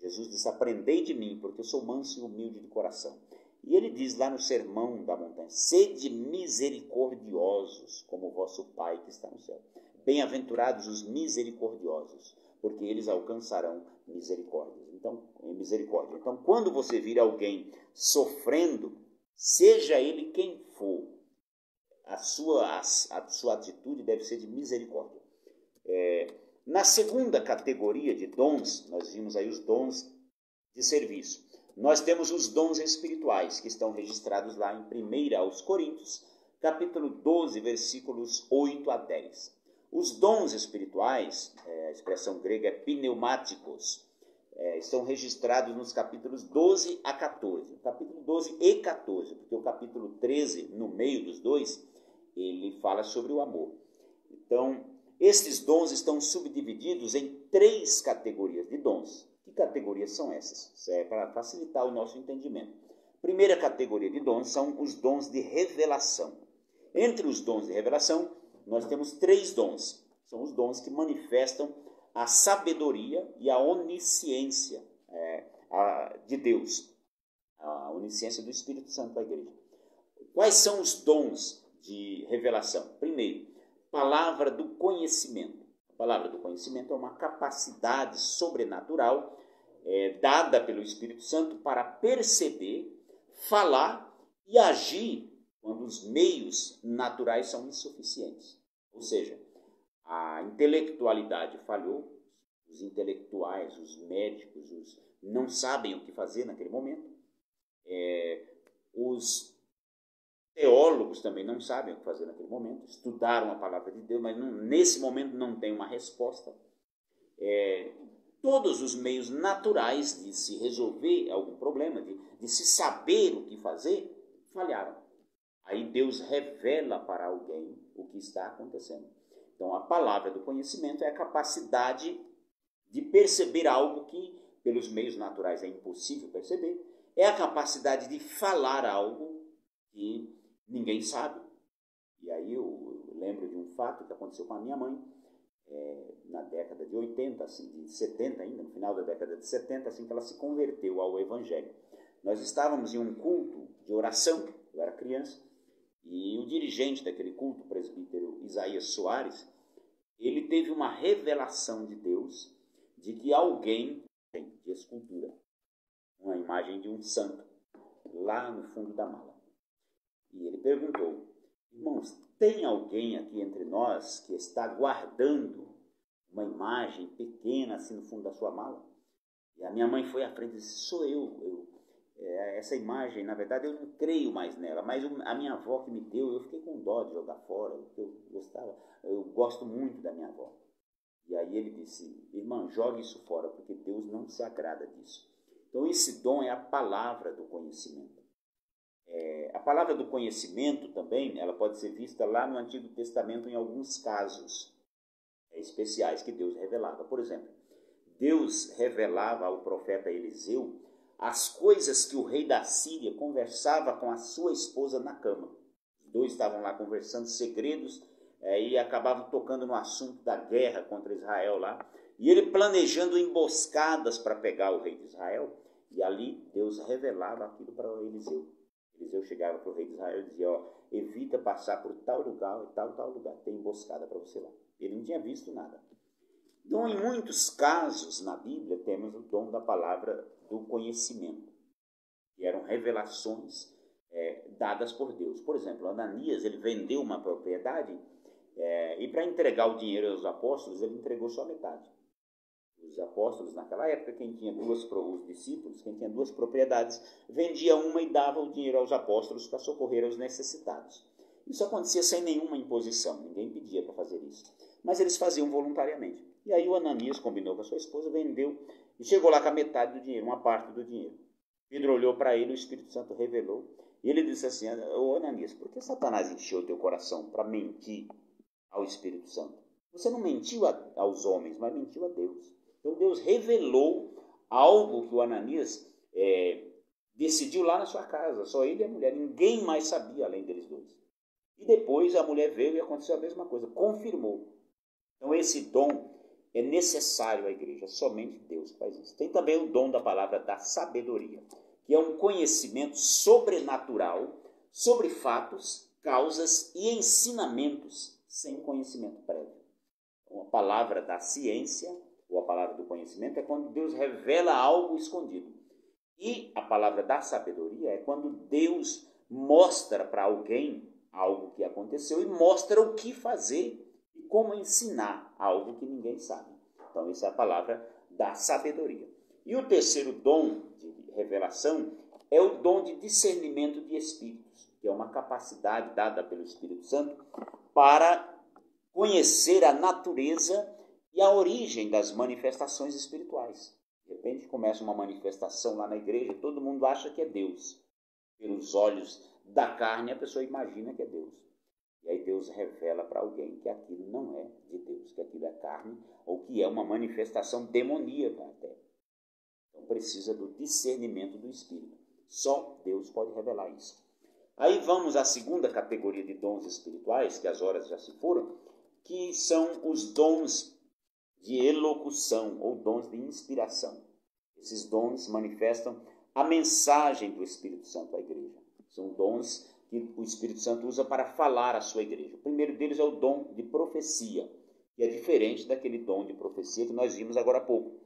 Jesus disse, aprendei de mim, porque eu sou manso e humilde de coração. E ele diz lá no Sermão da Montanha, sede misericordiosos, como o vosso Pai que está no céu. Bem-aventurados os misericordiosos, porque eles alcançarão misericórdia. Então, quando você vir alguém sofrendo, seja ele quem for, a sua atitude deve ser de misericórdia. Na segunda categoria de dons, nós vimos aí os dons de serviço. Nós temos os dons espirituais, que estão registrados lá em 1 aos Coríntios, capítulo 12, versículos 8 a 10. Os dons espirituais, a expressão grega é pneumáticos, estão registrados nos capítulos 12 a 14. Capítulo 12 e 14, porque o capítulo 13, no meio dos dois, ele fala sobre o amor. Então, esses dons estão subdivididos em 3 categorias de dons. Que categorias são essas? Isso é para facilitar o nosso entendimento. Primeira categoria de dons são os dons de revelação. Entre os dons de revelação, nós temos 3 dons. São os dons que manifestam a sabedoria e a onisciência de Deus. A onisciência do Espírito Santo da igreja. Quais são os dons de revelação? Primeiro, palavra do conhecimento. A palavra do conhecimento é uma capacidade sobrenatural dada pelo Espírito Santo para perceber, falar e agir quando os meios naturais são insuficientes. Ou seja, a intelectualidade falhou, os intelectuais, os médicos, não sabem o que fazer naquele momento, os teólogos também não sabem o que fazer naquele momento, estudaram a palavra de Deus, mas nesse momento não tem uma resposta. Todos os meios naturais de se resolver algum problema, de se saber o que fazer, falharam. Aí Deus revela para alguém o que está acontecendo. Então, a palavra do conhecimento é a capacidade de perceber algo que, pelos meios naturais, é impossível perceber. É a capacidade de falar algo que ninguém sabe. E aí eu lembro de um fato que aconteceu com a minha mãe, na década de 80, assim, de 70 ainda, no final da década de 70, assim que ela se converteu ao Evangelho. Nós estávamos em um culto de oração, eu era criança, e o dirigente daquele culto, o presbítero Isaías Soares, ele teve uma revelação de Deus de que alguém tem de escultura, uma imagem de um santo, lá no fundo da mala. E ele perguntou: irmãos, tem alguém aqui entre nós que está guardando uma imagem pequena assim no fundo da sua mala? E a minha mãe foi à frente e disse: sou eu. Essa imagem, na verdade, eu não creio mais nela, mas a minha avó que me deu, eu fiquei com dó de jogar fora, porque eu gosto muito da minha avó. E aí ele disse: irmã, jogue isso fora, porque Deus não se agrada disso. Então esse dom é a palavra do conhecimento. A palavra do conhecimento também, ela pode ser vista lá no Antigo Testamento em alguns casos especiais que Deus revelava. Por exemplo, Deus revelava ao profeta Eliseu as coisas que o rei da Síria conversava com a sua esposa na cama. Os dois estavam lá conversando segredos e acabavam tocando no assunto da guerra contra Israel lá. E ele planejando emboscadas para pegar o rei de Israel. E ali Deus revelava aquilo para Eliseu. Eliseu chegava para o rei de Israel e dizia: evita passar por tal lugar e tal lugar, tem emboscada para você lá. Ele não tinha visto nada. Então, em muitos casos na Bíblia, temos o dom da palavra do conhecimento, que eram revelações dadas por Deus. Por exemplo, Ananias, ele vendeu uma propriedade e para entregar o dinheiro aos apóstolos, ele entregou só metade. Os apóstolos, naquela época, os discípulos, quem tinha 2 propriedades, vendia uma e dava o dinheiro aos apóstolos para socorrer aos necessitados. Isso acontecia sem nenhuma imposição, ninguém pedia para fazer isso. Mas eles faziam voluntariamente. E aí o Ananias combinou com a sua esposa, vendeu e chegou lá com a metade do dinheiro, uma parte do dinheiro. Pedro olhou para ele, o Espírito Santo revelou, e ele disse assim: ô Ananias, por que Satanás encheu o teu coração para mentir ao Espírito Santo? Você não mentiu aos homens, mas mentiu a Deus. Então Deus revelou algo que o Ananias decidiu lá na sua casa, só ele e a mulher, ninguém mais sabia além deles dois. E depois a mulher veio e aconteceu a mesma coisa, confirmou. Então esse dom é necessário à igreja, somente Deus faz isso. Tem também o dom da palavra da sabedoria, que é um conhecimento sobrenatural sobre fatos, causas e ensinamentos sem conhecimento prévio. Então, a palavra da ciência, ou a palavra do conhecimento, é quando Deus revela algo escondido. E a palavra da sabedoria é quando Deus mostra para alguém algo que aconteceu e mostra o que fazer e como ensinar algo que ninguém sabe. Então, essa é a palavra da sabedoria. E o terceiro dom de revelação é o dom de discernimento de espíritos, que é uma capacidade dada pelo Espírito Santo para conhecer a natureza e a origem das manifestações espirituais. De repente começa uma manifestação lá na igreja, todo mundo acha que é Deus. Pelos olhos da carne, a pessoa imagina que é Deus. E aí Deus revela para alguém que aquilo não é de Deus, que aquilo é carne, ou que é uma manifestação demoníaca até. Então precisa do discernimento do Espírito. Só Deus pode revelar isso. Aí vamos à segunda categoria de dons espirituais, que as horas já se foram, que são os dons de elocução ou dons de inspiração. Esses dons manifestam a mensagem do Espírito Santo à igreja. São dons que o Espírito Santo usa para falar à sua igreja. O primeiro deles é o dom de profecia, que é diferente daquele dom de profecia que nós vimos agora há pouco,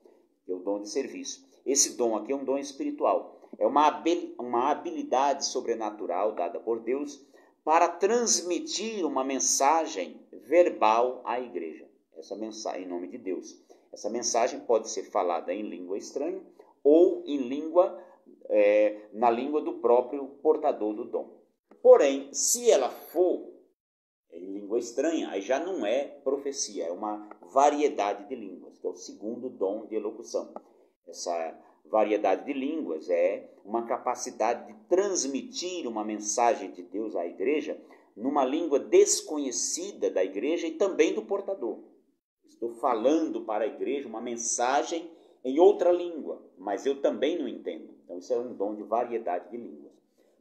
que é o dom de serviço. Esse dom aqui é um dom espiritual. É uma habilidade sobrenatural dada por Deus para transmitir uma mensagem verbal à igreja. Essa mensagem, em nome de Deus. Essa mensagem pode ser falada em língua estranha ou em na língua do próprio portador do dom. Porém, se ela for em língua estranha, aí já não é profecia, é uma variedade de línguas, que é o segundo dom de elocução. Essa variedade de línguas é uma capacidade de transmitir uma mensagem de Deus à igreja numa língua desconhecida da igreja e também do portador. Estou falando para a igreja uma mensagem em outra língua, mas eu também não entendo. Então isso é um dom de variedade de línguas.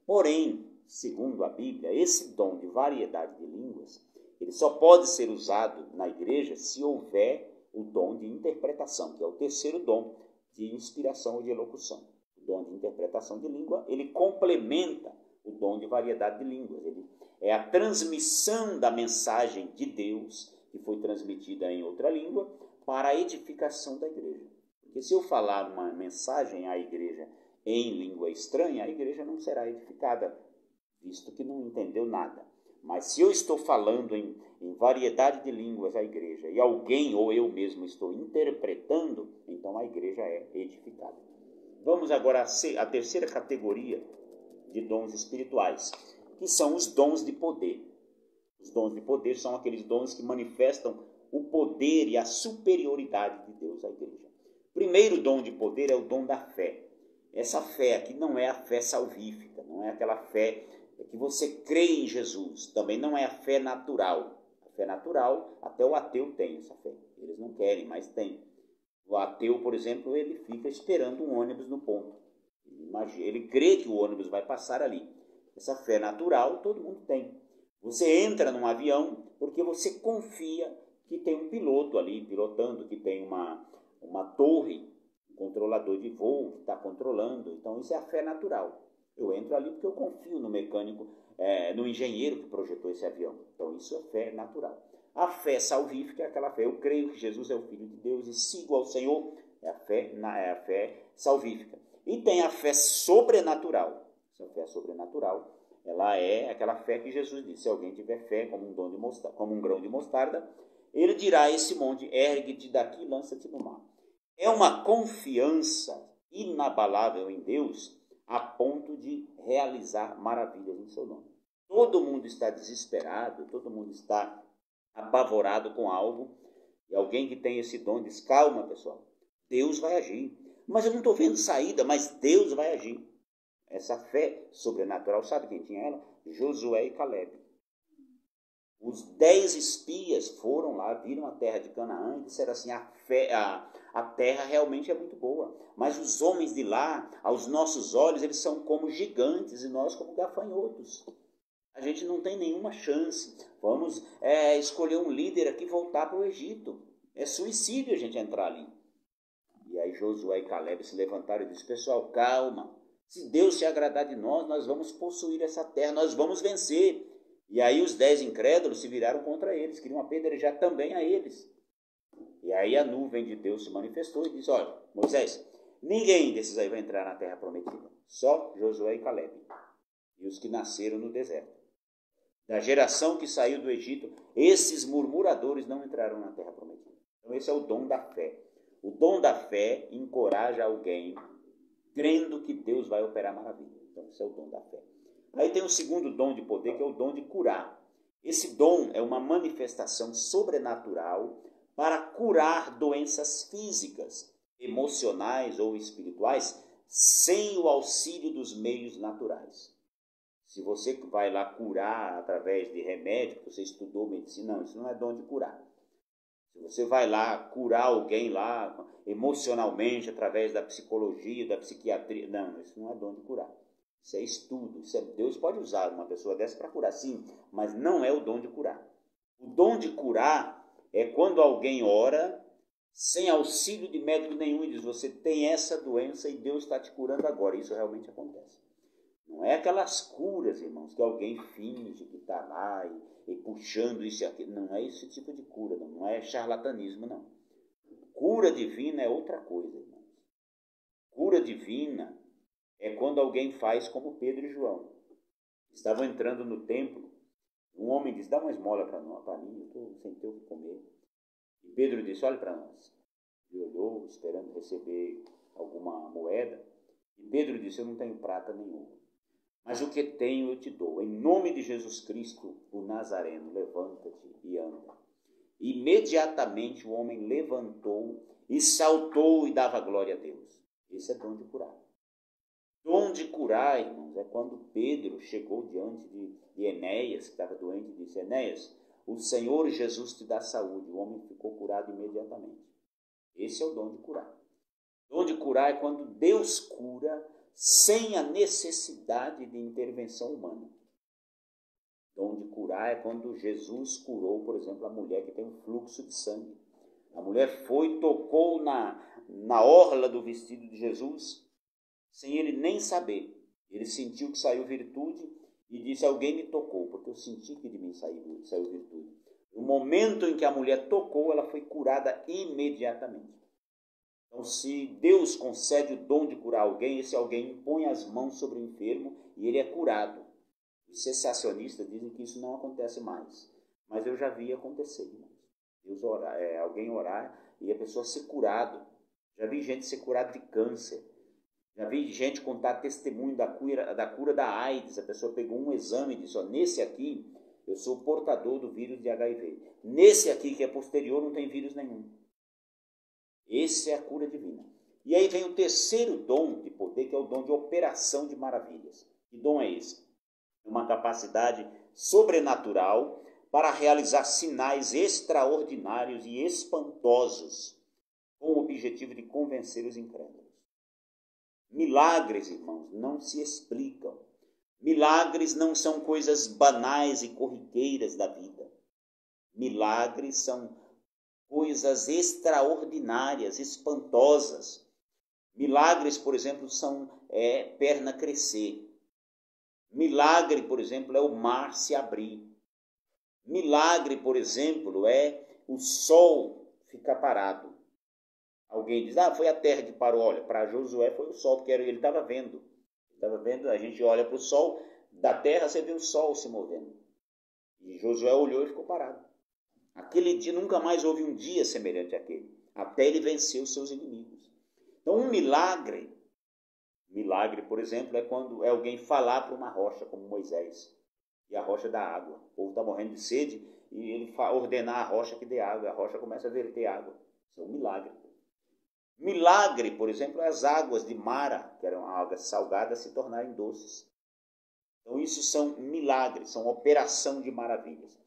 Porém, segundo a Bíblia, esse dom de variedade de línguas, ele só pode ser usado na igreja se houver o dom de interpretação, que é o terceiro dom de inspiração ou de elocução. O dom de interpretação de língua, ele complementa o dom de variedade de línguas. Ele é a transmissão da mensagem de Deus, que foi transmitida em outra língua, para a edificação da igreja. Porque se eu falar uma mensagem à igreja em língua estranha, a igreja não será edificada, visto que não entendeu nada. Mas se eu estou falando em variedade de línguas à igreja e alguém ou eu mesmo estou interpretando, então a igreja é edificada. Vamos agora à terceira categoria de dons espirituais, que são os dons de poder. Os dons de poder são aqueles dons que manifestam o poder e a superioridade de Deus à igreja. O primeiro dom de poder é o dom da fé. Essa fé aqui não é a fé salvífica, não é aquela fé que você crê em Jesus, também não é a fé natural. A fé natural, até o ateu tem essa fé. Eles não querem, mas tem. O ateu, por exemplo, ele fica esperando um ônibus no ponto. Ele crê que o ônibus vai passar ali. Essa fé natural todo mundo tem. Você entra num avião porque você confia que tem um piloto ali pilotando, que tem uma torre, um controlador de voo que está controlando. Então isso é a fé natural. Eu entro ali porque eu confio no mecânico, no engenheiro que projetou esse avião. Então isso é fé natural. A fé salvífica é aquela fé, eu creio que Jesus é o Filho de Deus e sigo ao Senhor, é a fé salvífica. E tem a fé sobrenatural. Essa fé sobrenatural, ela é aquela fé que Jesus disse: se alguém tiver fé como um grão de mostarda, ele dirá a esse monte: ergue-te daqui e lança-te no mar. É uma confiança inabalável em Deus a ponto de realizar maravilhas em seu nome. Todo mundo está desesperado, todo mundo está apavorado com algo, e alguém que tem esse dom diz: calma, pessoal, Deus vai agir. Mas eu não estou vendo saída, mas Deus vai agir. Essa fé sobrenatural, sabe quem tinha ela? Josué e Caleb. Os 10 espias foram lá, viram a terra de Canaã e disseram assim: a terra realmente é muito boa, mas os homens de lá, aos nossos olhos, eles são como gigantes e nós como gafanhotos. A gente não tem nenhuma chance. Vamos escolher um líder aqui e voltar para o Egito. É suicídio a gente entrar ali. E aí Josué e Caleb se levantaram e disseram: pessoal, calma. Se Deus se agradar de nós, nós vamos possuir essa terra, nós vamos vencer. E aí os 10 incrédulos se viraram contra eles, queriam apedrejar também a eles. E aí a nuvem de Deus se manifestou e disse: olha, Moisés, ninguém desses aí vai entrar na terra prometida. Só Josué e Caleb. E os que nasceram no deserto. Da geração que saiu do Egito, esses murmuradores não entrarão na terra prometida. Então esse é o dom da fé. O dom da fé encoraja alguém crendo que Deus vai operar maravilha. Então esse é o dom da fé. Aí tem o segundo dom de poder, que é o dom de curar. Esse dom é uma manifestação sobrenatural para curar doenças físicas, emocionais ou espirituais, sem o auxílio dos meios naturais. Se você vai lá curar através de remédio, você estudou medicina, não, isso não é dom de curar. Se você vai lá curar alguém lá emocionalmente através da psicologia, da psiquiatria, não, isso não é dom de curar. Isso é estudo. Deus pode usar uma pessoa dessa para curar, sim, mas não é o dom de curar. O dom de curar é quando alguém ora sem auxílio de médico nenhum e diz: você tem essa doença e Deus está te curando agora. Isso realmente acontece. Não é aquelas curas, irmãos, que alguém finge que está lá e puxando isso e aquilo. Não é esse tipo de cura, não é charlatanismo, não. Cura divina é outra coisa, irmãos. Cura divina é quando alguém faz como Pedro e João. Estavam entrando no templo, um homem disse: dá uma esmola para mim, eu estou sem ter o que comer. E Pedro disse: olha para nós. Ele olhou, esperando receber alguma moeda. E Pedro disse: eu não tenho prata nenhuma, mas o que tenho eu te dou. Em nome de Jesus Cristo, o Nazareno, levanta-te e anda. Imediatamente o homem levantou e saltou e dava glória a Deus. Esse é dom de curar. Dom de curar, irmãos, é quando Pedro chegou diante de Enéas, que estava doente, e disse: Enéas, o Senhor Jesus te dá saúde. O homem ficou curado imediatamente. Esse é o dom de curar. Dom de curar é quando Deus cura sem a necessidade de intervenção humana. Dom de curar é quando Jesus curou, por exemplo, a mulher que tem um fluxo de sangue. A mulher foi, tocou na orla do vestido de Jesus, sem ele nem saber. Ele sentiu que saiu virtude e disse: alguém me tocou, porque eu senti que de mim saiu virtude. No momento em que a mulher tocou, ela foi curada imediatamente. Então, se Deus concede o dom de curar alguém, esse alguém impõe as mãos sobre o enfermo e ele é curado. Os cessacionistas dizem que isso não acontece mais, mas eu já vi acontecer. Deus alguém orar e a pessoa ser curado. Já vi gente ser curada de câncer. Já vi gente contar testemunho da cura da AIDS. A pessoa pegou um exame e disse: ó, nesse aqui eu sou portador do vírus de HIV. Nesse aqui que é posterior não tem vírus nenhum. Essa é a cura divina. E aí vem o terceiro dom de poder, que é o dom de operação de maravilhas. Que dom é esse? Uma capacidade sobrenatural para realizar sinais extraordinários e espantosos, com o objetivo de convencer os incrédulos. Milagres, irmãos, não se explicam. Milagres não são coisas banais e corriqueiras da vida. Milagres são coisas extraordinárias, espantosas. Milagres, por exemplo, são perna crescer. Milagre, por exemplo, é o mar se abrir. Milagre, por exemplo, é o sol ficar parado. Alguém diz: foi a terra que parou. Olha, para Josué foi o sol, porque ele estava vendo. A gente olha para o sol, da terra você vê o sol se movendo. E Josué olhou e ficou parado. Aquele dia, nunca mais houve um dia semelhante àquele, até ele vencer os seus inimigos. Então, um milagre, por exemplo, é quando é alguém falar para uma rocha, como Moisés, e a rocha dá água. O povo está morrendo de sede, e ele ordenar a rocha que dê água, a rocha começa a verter água. Isso é um milagre. Milagre, por exemplo, é as águas de Mara, que eram águas salgadas, se tornarem doces. Então, isso são milagres, são operação de maravilhas.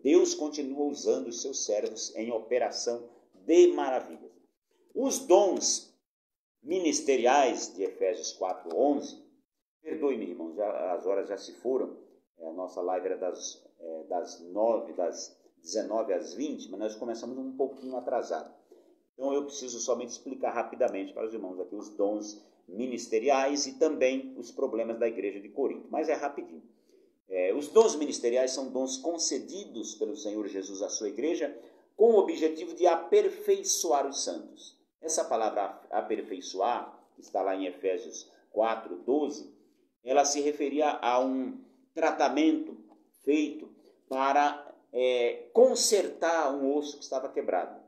Deus continua usando os seus servos em operação de maravilhas. Os dons ministeriais de Efésios 4:11, perdoe-me, irmãos, as horas já se foram, a nossa live era das 19 às 20, mas nós começamos um pouquinho atrasado. Então eu preciso somente explicar rapidamente para os irmãos aqui os dons ministeriais e também os problemas da igreja de Corinto, mas é rapidinho. Os dons ministeriais são dons concedidos pelo Senhor Jesus à sua igreja com o objetivo de aperfeiçoar os santos. Essa palavra aperfeiçoar, que está lá em Efésios 4:12, ela se referia a um tratamento feito para consertar um osso que estava quebrado.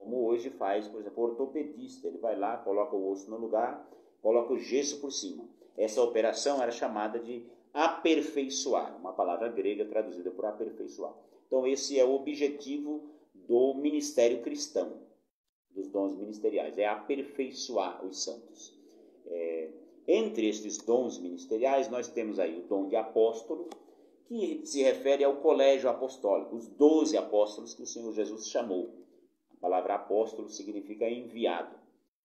Como hoje faz, por exemplo, o ortopedista. Ele vai lá, coloca o osso no lugar, coloca o gesso por cima. Essa operação era chamada de aperfeiçoar, uma palavra grega traduzida por aperfeiçoar. Então esse é o objetivo do ministério cristão, dos dons ministeriais, é aperfeiçoar os santos. Entre estes dons ministeriais, nós temos aí o dom de apóstolo, que se refere ao colégio apostólico, os 12 apóstolos que o Senhor Jesus chamou. A palavra apóstolo significa enviado.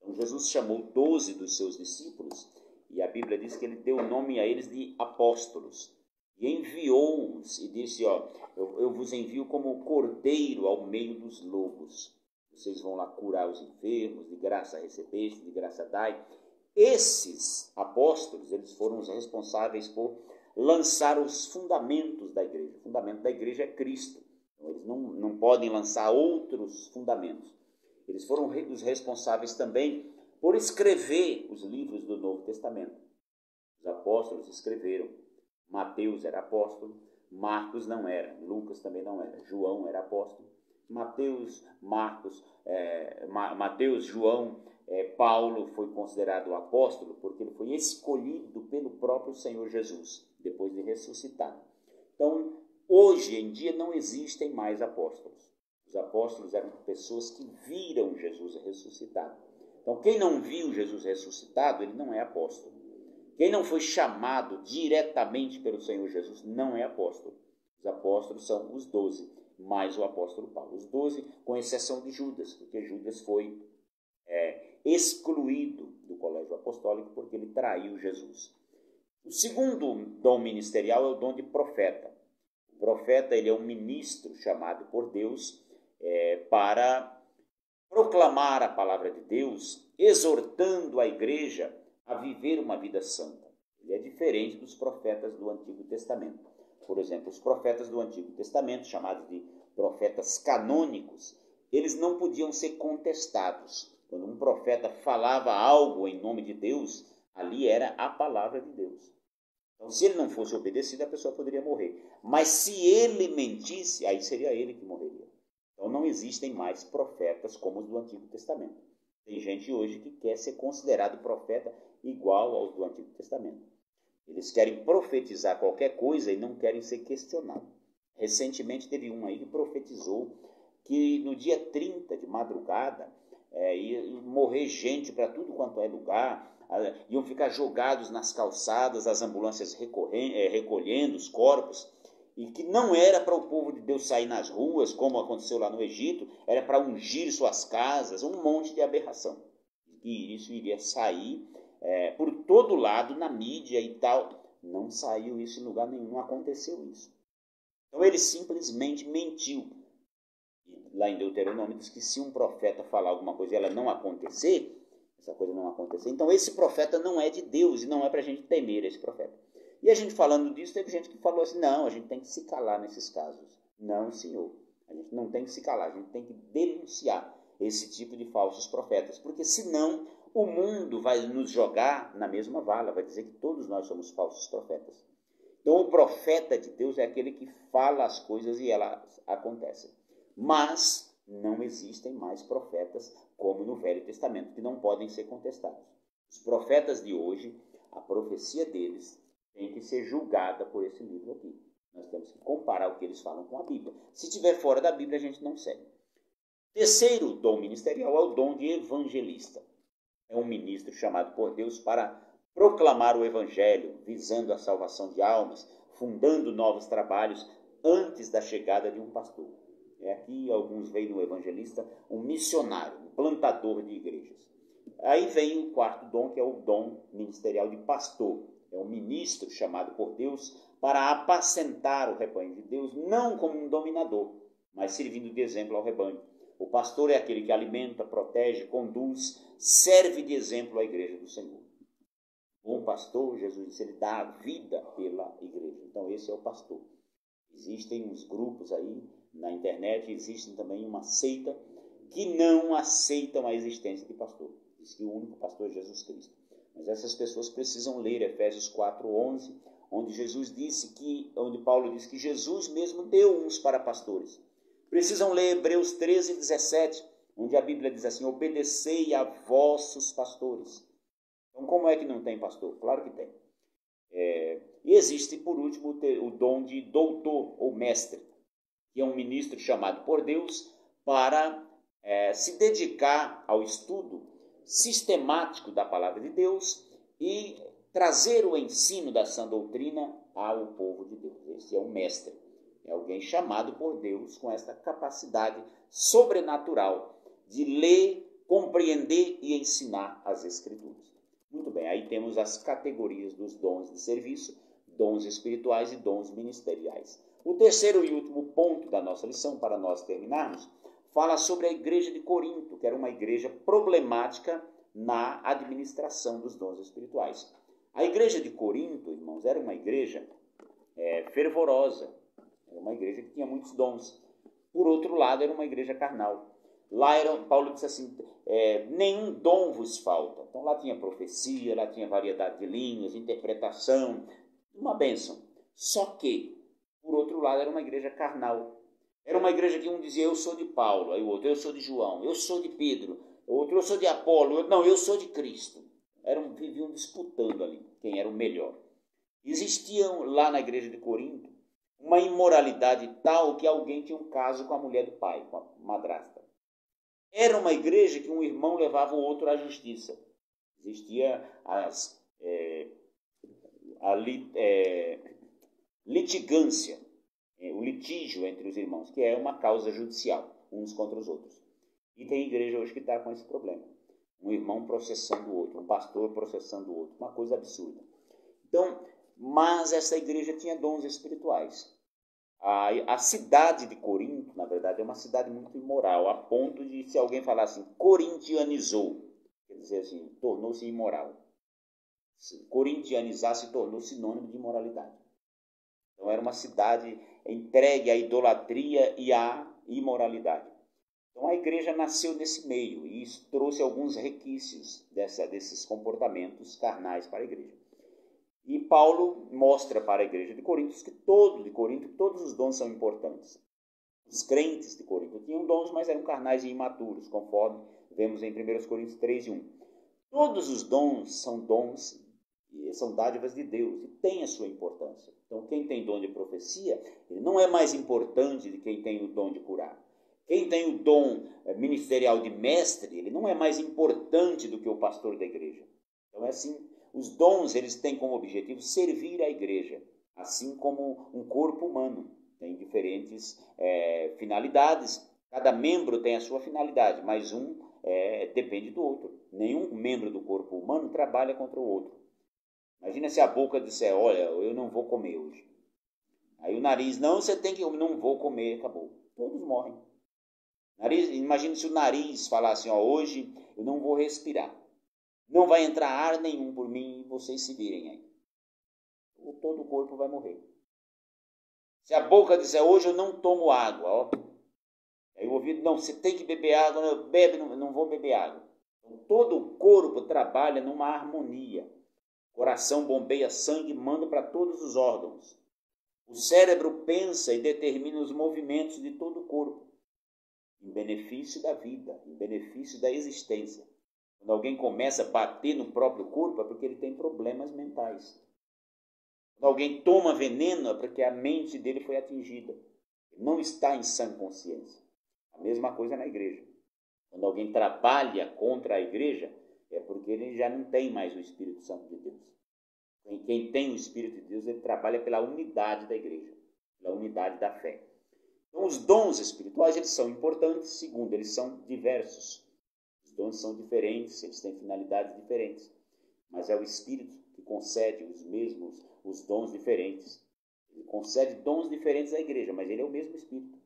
Então Jesus chamou 12 dos seus discípulos, e a Bíblia diz que ele deu o nome a eles de apóstolos, e enviou-os, e disse, eu vos envio como cordeiro ao meio dos lobos. Vocês vão lá curar os enfermos, de graça recebeste, de graça dai. Esses apóstolos, eles foram os responsáveis por lançar os fundamentos da igreja. O fundamento da igreja é Cristo. Então, eles não podem lançar outros fundamentos. Eles foram os responsáveis também por escrever os livros do Novo Testamento. Os apóstolos escreveram. Mateus era apóstolo, Marcos não era, Lucas também não era, João era apóstolo. Mateus, João, Paulo foi considerado apóstolo porque ele foi escolhido pelo próprio Senhor Jesus, depois de ressuscitado. Então, hoje em dia não existem mais apóstolos. Os apóstolos eram pessoas que viram Jesus ressuscitado. Então, quem não viu Jesus ressuscitado, ele não é apóstolo. Quem não foi chamado diretamente pelo Senhor Jesus não é apóstolo. Os apóstolos são os 12, mais o apóstolo Paulo. Os 12, com exceção de Judas, porque Judas foi excluído do colégio apostólico porque ele traiu Jesus. O segundo dom ministerial é o dom de profeta. O profeta, ele é um ministro chamado por Deus para proclamar a palavra de Deus, exortando a igreja a viver uma vida santa. Ele é diferente dos profetas do Antigo Testamento. Por exemplo, os profetas do Antigo Testamento, chamados de profetas canônicos, eles não podiam ser contestados. Quando um profeta falava algo em nome de Deus, ali era a palavra de Deus. Então, se ele não fosse obedecido, a pessoa poderia morrer. Mas se ele mentisse, aí seria ele que morreria. Então, não existem mais profetas como os do Antigo Testamento. Tem gente hoje que quer ser considerado profeta igual aos do Antigo Testamento. Eles querem profetizar qualquer coisa e não querem ser questionados. Recentemente teve um aí que profetizou que no dia 30 de madrugada ia morrer gente para tudo quanto é lugar, iam ficar jogados nas calçadas, as ambulâncias recolhendo os corpos, e que não era para o povo de Deus sair nas ruas, como aconteceu lá no Egito, era para ungir suas casas, um monte de aberração. E isso iria sair por todo lado, na mídia e tal. Não saiu isso em lugar nenhum, não aconteceu isso. Então ele simplesmente mentiu. E lá em Deuteronômio diz que se um profeta falar alguma coisa e ela não acontecer, essa coisa não acontecer, então esse profeta não é de Deus e não é para a gente temer esse profeta. E a gente falando disso, teve gente que falou assim, não, a gente tem que se calar nesses casos. Não, senhor, a gente não tem que se calar, a gente tem que denunciar esse tipo de falsos profetas, porque senão o mundo vai nos jogar na mesma vala, vai dizer que todos nós somos falsos profetas. Então o profeta de Deus é aquele que fala as coisas e elas acontecem. Mas não existem mais profetas como no Velho Testamento, que não podem ser contestados. Os profetas de hoje, a profecia deles tem que ser julgada por esse livro aqui. Nós temos que comparar o que eles falam com a Bíblia. Se estiver fora da Bíblia, a gente não segue. Terceiro dom ministerial é o dom de evangelista. É um ministro chamado por Deus para proclamar o evangelho, visando a salvação de almas, fundando novos trabalhos antes da chegada de um pastor. Aqui alguns veem no evangelista um missionário, um plantador de igrejas. Aí vem o quarto dom, que é o dom ministerial de pastor. É um ministro chamado por Deus para apacentar o rebanho de Deus, não como um dominador, mas servindo de exemplo ao rebanho. O pastor é aquele que alimenta, protege, conduz, serve de exemplo à igreja do Senhor. O bom pastor, Jesus disse, ele dá a vida pela igreja. Então esse é o pastor. Existem uns grupos aí na internet, existe também uma seita que não aceitam a existência de pastor. Diz que o único pastor é Jesus Cristo. Mas essas pessoas precisam ler Efésios 4:11, onde Paulo diz que Jesus mesmo deu uns para pastores. Precisam ler Hebreus 13:17, onde a Bíblia diz assim: obedecei a vossos pastores. Então, como é que não tem pastor? Claro que tem. E existe, por último, o dom de doutor ou mestre, que é um ministro chamado por Deus para se dedicar ao estudo sistemático da palavra de Deus e trazer o ensino da sã doutrina ao povo de Deus. Esse é um mestre, é alguém chamado por Deus com esta capacidade sobrenatural de ler, compreender e ensinar as Escrituras. Muito bem, aí temos as categorias dos dons de serviço, dons espirituais e dons ministeriais. O terceiro e último ponto da nossa lição, para nós terminarmos, fala sobre a igreja de Corinto, que era uma igreja problemática na administração dos dons espirituais. A igreja de Corinto, irmãos, era uma igreja fervorosa, era uma igreja que tinha muitos dons. Por outro lado, era uma igreja carnal. Lá Paulo disse assim, nenhum dom vos falta. Então lá tinha profecia, lá tinha variedade de línguas, interpretação, uma bênção. Só que, por outro lado, era uma igreja carnal. Era uma igreja que um dizia, eu sou de Paulo, aí o outro, eu sou de João, eu sou de Pedro, o outro, eu sou de Apolo, não, eu sou de Cristo. Viviam disputando ali quem era o melhor. Existia lá na igreja de Corinto uma imoralidade tal que alguém tinha um caso com a mulher do pai, com a madrasta. Era uma igreja que um irmão levava o outro à justiça. Existia litigância, o litígio entre os irmãos, que é uma causa judicial, uns contra os outros. E tem igreja hoje que está com esse problema. Um irmão processando o outro, um pastor processando o outro, uma coisa absurda. Então, mas essa igreja tinha dons espirituais. A cidade de Corinto, na verdade, é uma cidade muito imoral, a ponto de, se alguém falar assim, corintianizou, quer dizer assim, tornou-se imoral. Corintianizar se tornou sinônimo de imoralidade. Então era uma cidade entregue à idolatria e à imoralidade. Então a igreja nasceu nesse meio e isso trouxe alguns requisitos desses comportamentos carnais para a igreja. E Paulo mostra para a igreja de Corinto que todos os dons são importantes. Os crentes de Corinto tinham dons, mas eram carnais e imaturos, conforme vemos em 1 Coríntios 3:1. Todos os dons são dádivas de Deus e têm a sua importância. Então, quem tem dom de profecia, ele não é mais importante de quem tem o dom de curar. Quem tem o dom ministerial de mestre, ele não é mais importante do que o pastor da igreja. Então, é assim. Os dons, eles têm como objetivo servir a igreja, assim como um corpo humano. Tem diferentes finalidades, cada membro tem a sua finalidade, mas um depende do outro. Nenhum membro do corpo humano trabalha contra o outro. Imagina se a boca disser, olha, eu não vou comer hoje. Aí o nariz, não, você tem que, eu não vou comer, acabou. Todos morrem. Imagina se o nariz falar assim, hoje eu não vou respirar. Não vai entrar ar nenhum por mim e vocês se virem aí. Todo o corpo vai morrer. Se a boca disser, hoje eu não tomo água, aí o ouvido, não, você tem que beber água, não vou beber água. Então, todo o corpo trabalha numa harmonia. O coração bombeia sangue e manda para todos os órgãos. O cérebro pensa e determina os movimentos de todo o corpo, em benefício da vida, em benefício da existência. Quando alguém começa a bater no próprio corpo, é porque ele tem problemas mentais. Quando alguém toma veneno, é porque a mente dele foi atingida. Ele não está em sã consciência. A mesma coisa na igreja. Quando alguém trabalha contra a igreja, é porque ele já não tem mais o Espírito Santo de Deus. Quem tem o Espírito de Deus, ele trabalha pela unidade da igreja, pela unidade da fé. Então, os dons espirituais, eles são importantes. Segundo, eles são diversos. Os dons são diferentes, eles têm finalidades diferentes. Mas é o Espírito que concede os dons diferentes. Ele concede dons diferentes à igreja, mas ele é o mesmo Espírito.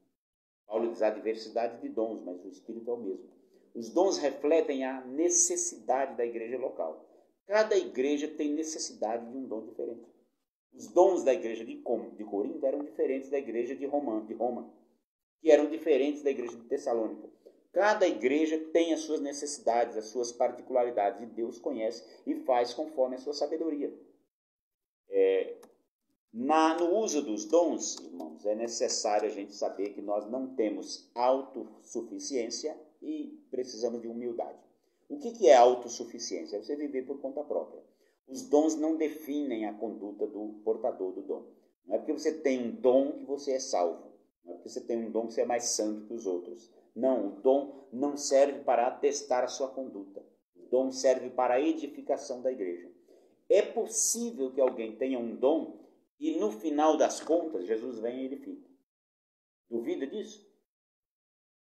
Paulo diz a diversidade de dons, mas o Espírito é o mesmo. Os dons refletem a necessidade da igreja local. Cada igreja tem necessidade de um dom diferente. Os dons da igreja de Corinto eram diferentes da igreja de Roma, que eram diferentes da igreja de Tessalônica. Cada igreja tem as suas necessidades, as suas particularidades, e Deus conhece e faz conforme a sua sabedoria. No uso dos dons, irmãos, é necessário a gente saber que nós não temos autossuficiência e precisamos de humildade. O que é autossuficiência? É você viver por conta própria. Os dons não definem a conduta do portador do dom. Não é porque você tem um dom que você é salvo. Não é porque você tem um dom que você é mais santo que os outros. Não, o dom não serve para atestar a sua conduta. O dom serve para a edificação da igreja. É possível que alguém tenha um dom e no final das contas Jesus vem e edifica. Duvida disso?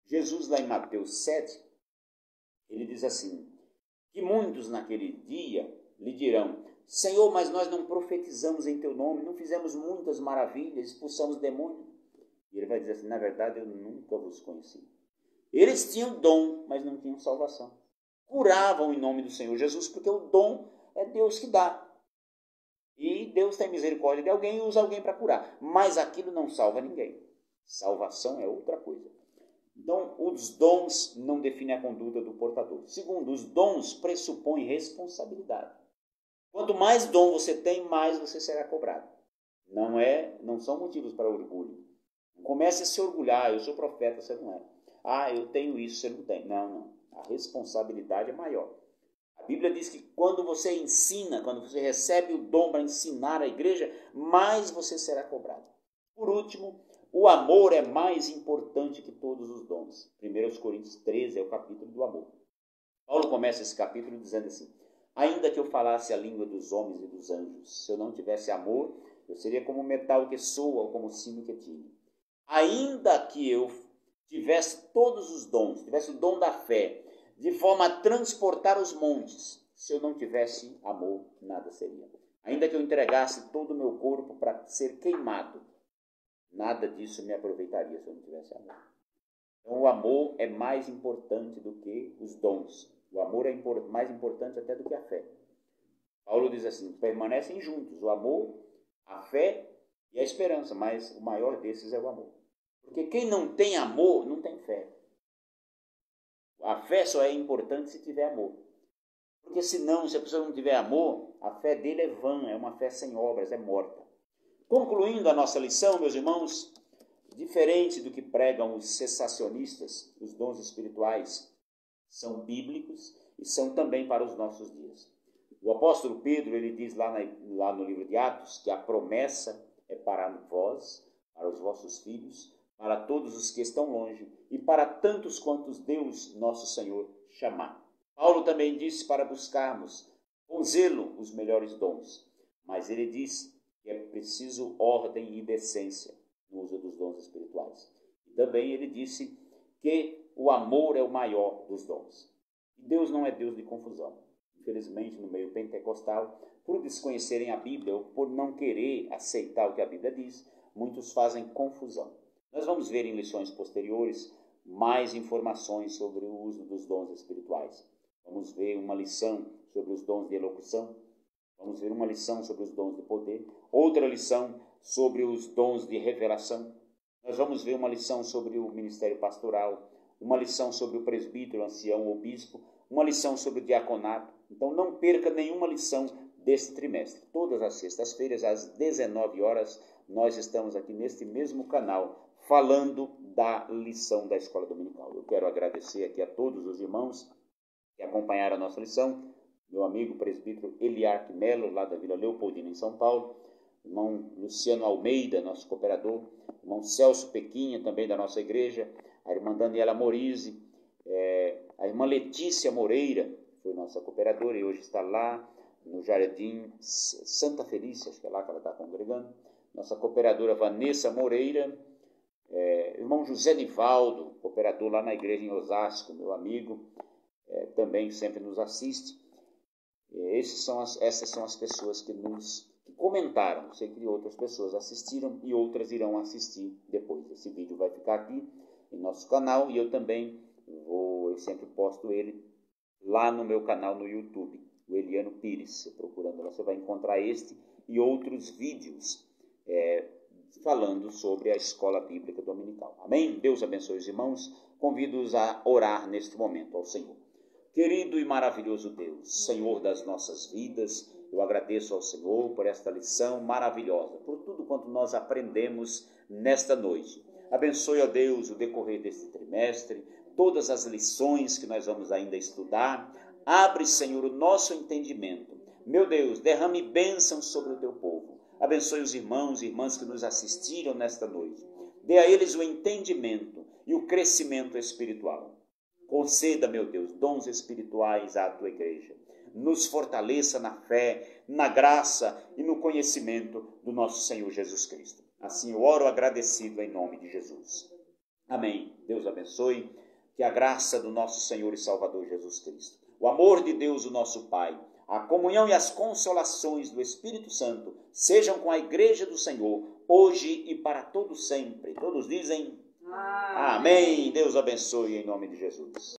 Jesus lá em Mateus 7, ele diz assim, que muitos naquele dia lhe dirão, Senhor, mas nós não profetizamos em teu nome, não fizemos muitas maravilhas, expulsamos demônios. E ele vai dizer assim, na verdade eu nunca vos conheci. Eles tinham dom, mas não tinham salvação. Curavam em nome do Senhor Jesus, porque o dom é Deus que dá. E Deus tem misericórdia de alguém e usa alguém para curar. Mas aquilo não salva ninguém. Salvação é outra coisa. Então, os dons não definem a conduta do portador. Segundo, os dons pressupõem responsabilidade. Quanto mais dom você tem, mais você será cobrado. Não são motivos para orgulho. Não comece a se orgulhar, eu sou profeta, você não é. Eu tenho isso, você não tem. Não. A responsabilidade é maior. A Bíblia diz que quando você ensina, quando você recebe o dom para ensinar a igreja, mais você será cobrado. Por último, o amor é mais importante que todos os dons. 1 Coríntios 13 é o capítulo do amor. Paulo começa esse capítulo dizendo assim, ainda que eu falasse a língua dos homens e dos anjos, se eu não tivesse amor, eu seria como metal que soa ou como sino que tine. Ainda que eu tivesse todos os dons, tivesse o dom da fé, de forma a transportar os montes, se eu não tivesse amor, nada seria. Ainda que eu entregasse todo o meu corpo para ser queimado, nada disso me aproveitaria se eu não tivesse amor. Então o amor é mais importante do que os dons. O amor é mais importante até do que a fé. Paulo diz assim, permanecem juntos o amor, a fé e a esperança, mas o maior desses é o amor. Porque quem não tem amor, não tem fé. A fé só é importante se tiver amor. Porque senão, se a pessoa não tiver amor, a fé dele é vã, é uma fé sem obras, é morta. Concluindo a nossa lição, meus irmãos, diferente do que pregam os cessacionistas, os dons espirituais são bíblicos e são também para os nossos dias. O apóstolo Pedro, ele diz lá no livro de Atos, que a promessa é para vós, para os vossos filhos, para todos os que estão longe e para tantos quantos Deus, nosso Senhor, chamar. Paulo também disse para buscarmos com zelo os melhores dons, mas ele diz que é preciso ordem e decência no uso dos dons espirituais. E também ele disse que o amor é o maior dos dons. E Deus não é Deus de confusão. Infelizmente, no meio pentecostal, por desconhecerem a Bíblia ou por não querer aceitar o que a Bíblia diz, muitos fazem confusão. Nós vamos ver em lições posteriores mais informações sobre o uso dos dons espirituais. Vamos ver uma lição sobre os dons de elocução, vamos ver uma lição sobre os dons de poder, outra lição sobre os dons de revelação. Nós vamos ver uma lição sobre o ministério pastoral, uma lição sobre o presbítero, ancião ou bispo, uma lição sobre o diaconato. Então não perca nenhuma lição deste trimestre. Todas as sextas-feiras, às 19 horas, nós estamos aqui neste mesmo canal, falando da lição da Escola Dominical. Eu quero agradecer aqui a todos os irmãos que acompanharam a nossa lição, meu amigo presbítero Eliarque Melo, lá da Vila Leopoldina, em São Paulo, irmão Luciano Almeida, nosso cooperador, irmão Celso Pequinha, também da nossa igreja, a irmã Daniela Morise, a irmã Letícia Moreira, foi nossa cooperadora e hoje está lá no Jardim Santa Felícia, acho que é lá que ela está congregando, nossa cooperadora Vanessa Moreira, irmão José Nivaldo, cooperador lá na igreja em Osasco, meu amigo, também sempre nos assiste. Essas são as pessoas que comentaram. Sei que outras pessoas assistiram e outras irão assistir depois. Esse vídeo vai ficar aqui em nosso canal e eu também eu sempre posto ele lá no meu canal no YouTube, o Eliano Pires. Procurando lá, você vai encontrar este e outros vídeos falando sobre a Escola Bíblica Dominical. Amém? Deus abençoe os irmãos. Convido-os a orar neste momento ao Senhor. Querido e maravilhoso Deus, Senhor das nossas vidas, eu agradeço ao Senhor por esta lição maravilhosa, por tudo quanto nós aprendemos nesta noite. Abençoe, ó Deus, o decorrer deste trimestre, todas as lições que nós vamos ainda estudar. Abre, Senhor, o nosso entendimento. Meu Deus, derrame bênçãos sobre o teu povo. Abençoe os irmãos e irmãs que nos assistiram nesta noite. Dê a eles o entendimento e o crescimento espiritual. Conceda, meu Deus, dons espirituais à tua igreja. Nos fortaleça na fé, na graça e no conhecimento do nosso Senhor Jesus Cristo. Assim eu oro agradecido em nome de Jesus. Amém. Deus abençoe. Que a graça do nosso Senhor e Salvador Jesus Cristo, o amor de Deus, o nosso Pai, a comunhão e as consolações do Espírito Santo sejam com a igreja do Senhor, hoje e para todo sempre. Todos dizem amém. Deus abençoe em nome de Jesus.